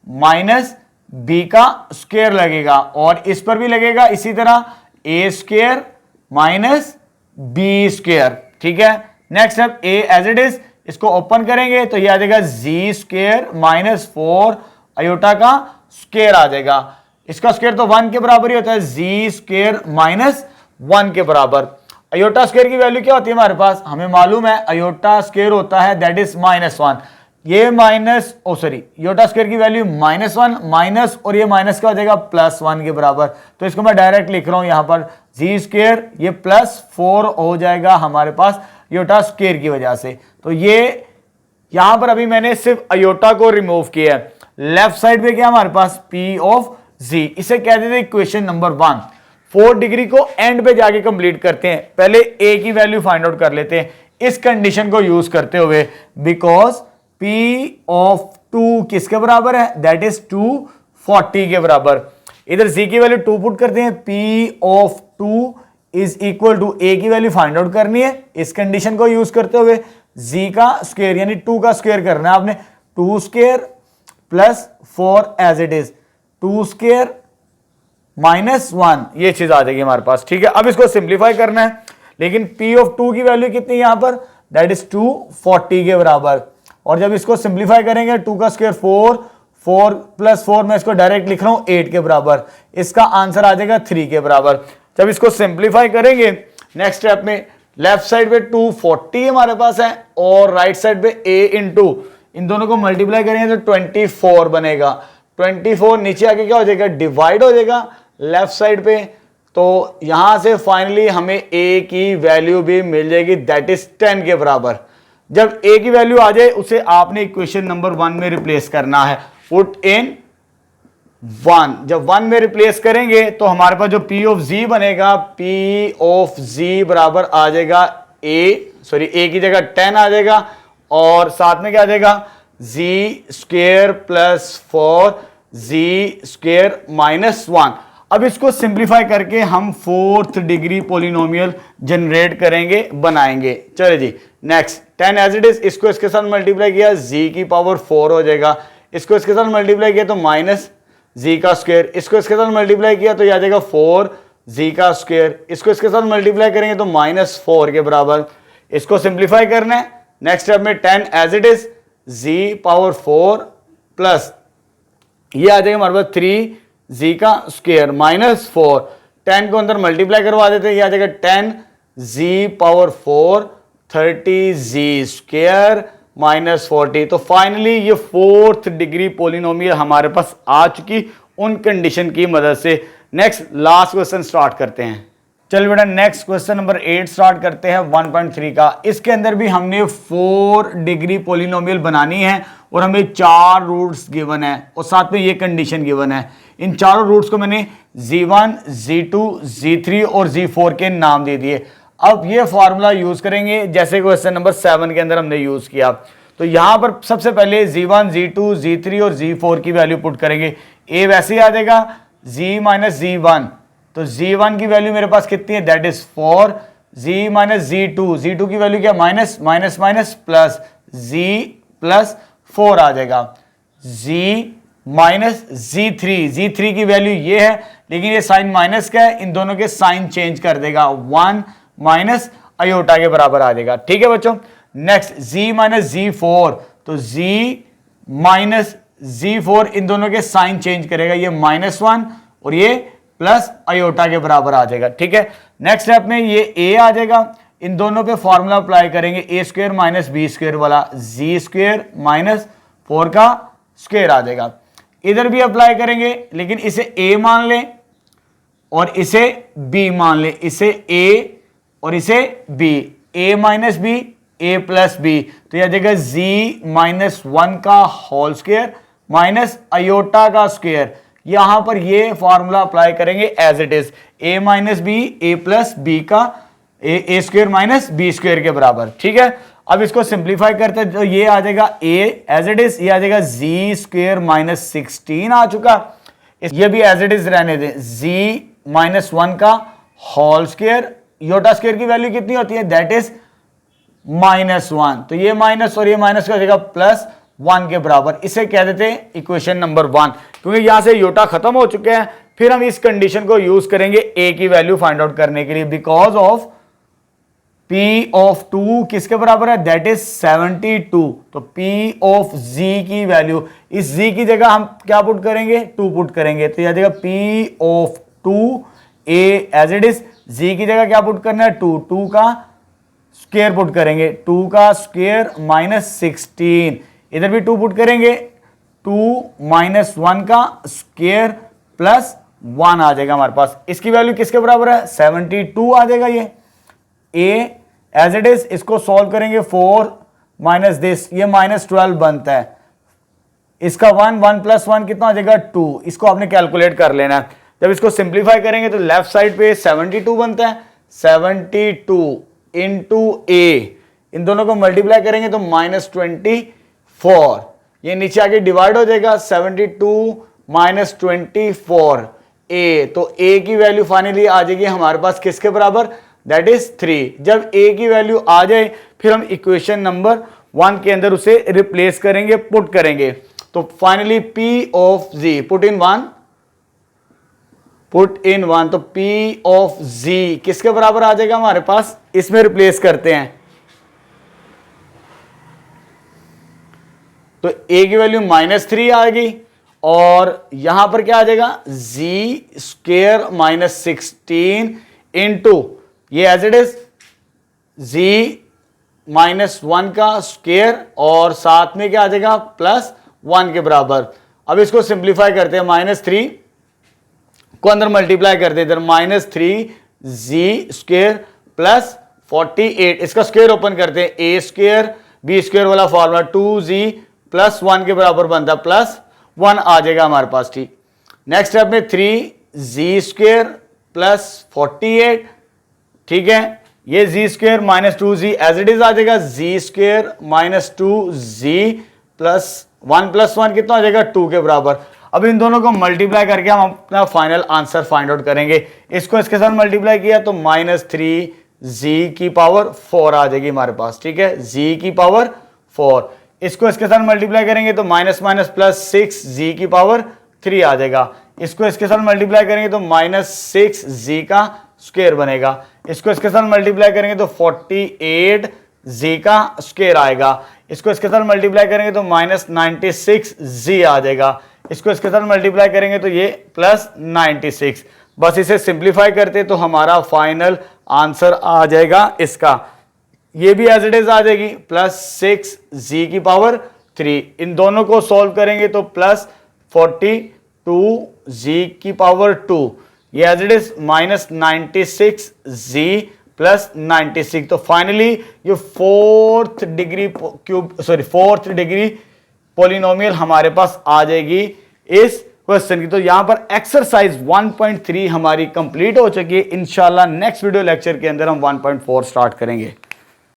माइनस b का स्क्वायर लगेगा, और इस पर भी लगेगा इसी तरह a square minus B square. ठीक है, नेक्स्ट अब a एज इट इज, इसको ओपन करेंगे तो ये आ जाएगा जी स्क्वायर माइनस 4 अयोटा का स्क्वायर आ जाएगा, इसका स्क्वायर तो 1 के बराबर ही होता है, जी स्क्वायर माइनस 1 के बराबर। अयोटा स्क्वायर की वैल्यू क्या होती है हमारे पास, हमें मालूम है अयोटा स्क्वायर होता है दैट इज -1, ये माइनस अयोटा स्क्वायर की वैल्यू -1 माइनस और ये माइनस का हो जाएगा +1 के बराबर। तो इसको मैं डायरेक्ट लिख रहा हूं यहां पर जी स्क्वायर, ये +4 हो जाएगा हमारे पास अयोटा स्क्वायर की वजह से। तो ये यहां पर अभी मैंने सिर्फ अयोटा को रिमूव किया है, लेफ्ट साइड पे क्या हमारे पास p ऑफ z, इसे कह देते हैं इक्वेशन नंबर 1। 4 डिग्री को एंड पे जाके कंप्लीट करते हैं, पहले a की वैल्यू फाइंड आउट कर लेते हैं इस कंडीशन को यूज करते हुए, बिकॉज p ऑफ 2 किसके बराबर है, दैट इज 240 के बराबर। इधर z की वैल्यू 2 पुट करते हैं, p of 2 is equal to a की वैल्यू फाइंड आउट करनी है इस कंडीशन को यूज करते हुए, z का स्क्वायर यानी 2 का स्क्वायर करना है आपने, 2 square plus 4 as it is, 2 square -1 ये चीज आ जाएगी हमारे पास। ठीक है, अब इसको सिंप्लीफाई करना है, लेकिन p ऑफ 2 की वैल्यू कितनी है यहां पर, दैट इज 240 के बराबर। और जब इसको सिंप्लीफाई करेंगे 2 का स्क्वायर 4 प्लस 4 मैं इसको डायरेक्ट लिख रहा हूं 8 के बराबर, इसका आंसर आ जाएगा 3 के बराबर। जब इसको सिंप्लीफाई करेंगे नेक्स्ट स्टेप में लेफ्ट साइड पे 240 हमारे पास है और राइट साइड पे a इंटू इन दोनों को मल्टीप्लाई करेंगे तो 24 बनेगा, 24 नीचे आके क्या हो जाएगा, डिवाइड हो जाएगा लेफ्ट साइड पे। तो यहां से फाइनली हमें a की वैल्यू भी मिल जाएगी दैट इज 10 के बराबर। जब a की वैल्यू आ जाए उसे आपने इक्वेशन नंबर 1 में रिप्लेस करना है, पुट इन 1। जब 1 में रिप्लेस करेंगे तो हमारे पास जो p ऑफ z बनेगा, p ऑफ z बराबर आ जाएगा a की जगह 10 आ जाएगा और साथ में क्या आ जाएगा z square plus 4 z square -1। अब इसको सिंप्लीफाई करके हम 4th डिग्री पॉलिनोमियल जनरेट करेंगे, बनाएंगे। चलिए जी नेक्स्ट 10 एज इट इज, इसको इसके साथ मल्टीप्लाई किया z की पावर 4 हो जाएगा, इसको इसके साथ मल्टीप्लाई किया तो माइनस z का स्क्वायर, इसको इसके साथ मल्टीप्लाई किया तो यह आ जाएगा 4 z का स्क्वायर, इसको इसके साथ मल्टीप्लाई करेंगे तो -4 के बराबर। इसको सिंप्लीफाई करना है, नेक्स्ट स्टेप में 10 as it is z power 4 plus ये आ जाएगा हमारे पास 3 z का स्क्वायर -4, 10 को अंदर मल्टीप्लाई करवा देते हैं, ये आ जाएगा 10 z पावर 4 30 z स्क्वायर -40। तो फाइनली ये 4th डिग्री पॉलिनोमियल हमारे पास आ चुकी उन कंडीशन की मदद से। नेक्स्ट लास्ट क्वेश्चन स्टार्ट करते हैं। चलिए बेटा नेक्स्ट क्वेश्चन नंबर 8 स्टार्ट करते हैं 1.3 का। इसके अंदर भी हमने 4 डिग्री पॉलिनोमियल बनानी है और हमें 4 रूट्स गिवन है और साथ में ये कंडीशन गिवन है। इन चारों रूट्स को मैंने z1, z2, z3 और z4 के नाम दे दिए। अब ये फॉर्मूला यूज करेंगे जैसे क्वेश्चन नंबर 7 के अंदर हमने यूज किया। तो यहां पर सबसे पहले z1, z2, z3 और z4 की वैल्यू पुट करेंगे। a वैसे ही आ जाएगा z माइनस z1, तो z1 की वैल्यू मेरे पास कितनी है, that is 4, z minus z2 की वैल्यू क्या, minus minus minus plus z plus 4 आ जाएगा, z माइनस z3 की वैल्यू ये है लेकिन ये साइन माइनस का है, इन दोनों के साइन चेंज कर देगा, 1 माइनस अयोटा के बराबर आ जाएगा। ठीक है बच्चों, नेक्स्ट z माइनस z4, तो z माइनस z4 इन दोनों के साइन चेंज करेगा, ये -1 और ये प्लस अयोटा के बराबर आ जाएगा। ठीक है, नेक्स्ट स्टेप में ये a आ जाएगा, इन दोनों पे फॉर्मूला अप्लाई करेंगे, ए स्क्वायर माइनस बी स्क्वायर वाला, जी स्क्वायर माइनस 4 का स्क्वायर आ जाएगा। इधर भी अप्लाई करेंगे, लेकिन इसे ए मान लें और इसे बी मान लें, इसे ए और इसे B, A minus B, A plus B, तो यह आ जाएगा जी माइनस 1 का होल स्क्वायर माइनस अयोटा का स्क्वायर। यहां पर ये फॉर्मूला अप्लाई करेंगे as it is, A minus B, A plus B का A square minus B square के बराबर। ठीक है, अब इसको सिंप्लीफाई करते हैं तो ये आ जाएगा ए एज इट इज, ये आ जाएगा जी स्क्वायर माइनस 16 आ चुका, ये भी एज इट इज रहने दें, जी माइनस 1 का होल स्क्वायर, योटा स्क्वायर की वैल्यू कितनी होती है, दैट इज -1, तो ये माइनस और ये माइनस का हो जाएगा +1 के बराबर। इसे कह देते हैं इक्वेशन नंबर 1, क्योंकि यहां से योटा खत्म हो चुके हैं। फिर हम इस कंडीशन को यूज करेंगे ए की वैल्यू फाइंड आउट करने के लिए, बिकॉज ऑफ P ऑफ 2 किसके बराबर है, दैट इज 72, तो P ऑफ Z की वैल्यू, इस Z की जगह हम क्या पुट करेंगे, 2 पुट करेंगे, तो यह जगह P of 2 A as it is, Z की जगह क्या पुट करना है, 2 का स्क्वायर पुट करेंगे, 2 का स्क्वायर माइनस 16, इधर भी 2 पुट करेंगे, 2 माइनस 1 का स्क्वायर प्लस 1 आ जाएगा हमारे पास। इसकी वैल्यू किसके बराबर है, 72 आ जाएगा। ये ए एज इट इज, इसको सॉल्व करेंगे, 4 माइनस दिस, ये -12 बनता है, इसका 1 प्लस 1 कितना हो जाएगा 2, इसको आपने कैलकुलेट कर लेना है। जब इसको सिंप्लीफाई करेंगे तो लेफ्ट साइड पे 72 बनता है, 72 इंटू ए, इन दोनों को मल्टीप्लाई करेंगे तो -24, ये नीचे आके डिवाइड हो जाएगा, 72 माइनस 24 ए, तो ए की वैल्यू फाइनली आ जाएगी हमारे पास किसके बराबर, दैट इज 3। जब ए की वैल्यू आ जाए फिर हम इक्वेशन नंबर 1 के अंदर उसे रिप्लेस करेंगे, पुट करेंगे, तो finally P of Z put in 1, तो P ऑफ Z किसके बराबर आ जाएगा हमारे पास, इसमें रिप्लेस करते हैं, तो a की वैल्यू -3 आ गई और यहां पर क्या आ जाएगा, Z स्क्वायर माइनस 16 इंटू ये एज इट इज Z -1 का स्क्वायर और साथ में क्या आ जाएगा +1 के बराबर। अब इसको सिंप्लीफाई करते हैं, -3 को अंदर मल्टीप्लाई करते हैं, इधर -3Z स्क्वायर प्लस 48, इसका स्क्वायर ओपन करते हैं, ए स्क्वायर बी स्क्वायर वाला फॉर्मूला 2Z प्लस 1 के बराबर बनता है, +1 आ जाएगा हमारे पास। ठीक, नेक्स्ट स्टेप में 3Z स्क्वायर प्लस 48, ठीक है, ये Z square minus 2Z as it is आ जाएगा, Z square minus 2Z plus 1 plus 1 कितना आ जाएगा 2 के बराबर। अब इन दोनों को मल्टीप्लाई करके हम अपना फाइनल आंसर फाइंड आउट करेंगे। इसको इसके साथ मल्टीप्लाई किया तो -3Z की पावर 4 आ जाएगी हमारे पास। ठीक है, Z की पावर 4, इसको इसके साथ मल्टीप्लाई करेंगे तो माइनस माइनस प्लस 6Z की पावर 3 आ जाएगा। इसको इसके साथ मल्टीप्लाई करेंगे तो -6Z का स्क्वायर बनेगा। इसको इसके साथ मल्टीप्लाई करेंगे तो 48Z का स्क्वायर आएगा। इसको इसके साथ मल्टीप्लाई करेंगे तो -96Z आ जाएगा। इसको इसके साथ मल्टीप्लाई करेंगे तो ये +96। बस इसे सिंप्लीफाई करते तो हमारा फाइनल आंसर आ जाएगा इसका, ये भी एज इट इज आ जाएगी, +6Z की पावर 3। इन दोनों को सॉल्व करेंगे तो +42Z की पावर 2, ये as it is -96Z plus 96। तो फाइनली ये फोर्थ डिग्री पॉलिनोमियल हमारे पास आ जाएगी इस क्वेश्चन की। तो यहां पर एक्सरसाइज 1.3 हमारी कंप्लीट हो चुकी है। इंशाल्लाह नेक्स्ट वीडियो लेक्चर के अंदर हम 1.4 स्टार्ट करेंगे।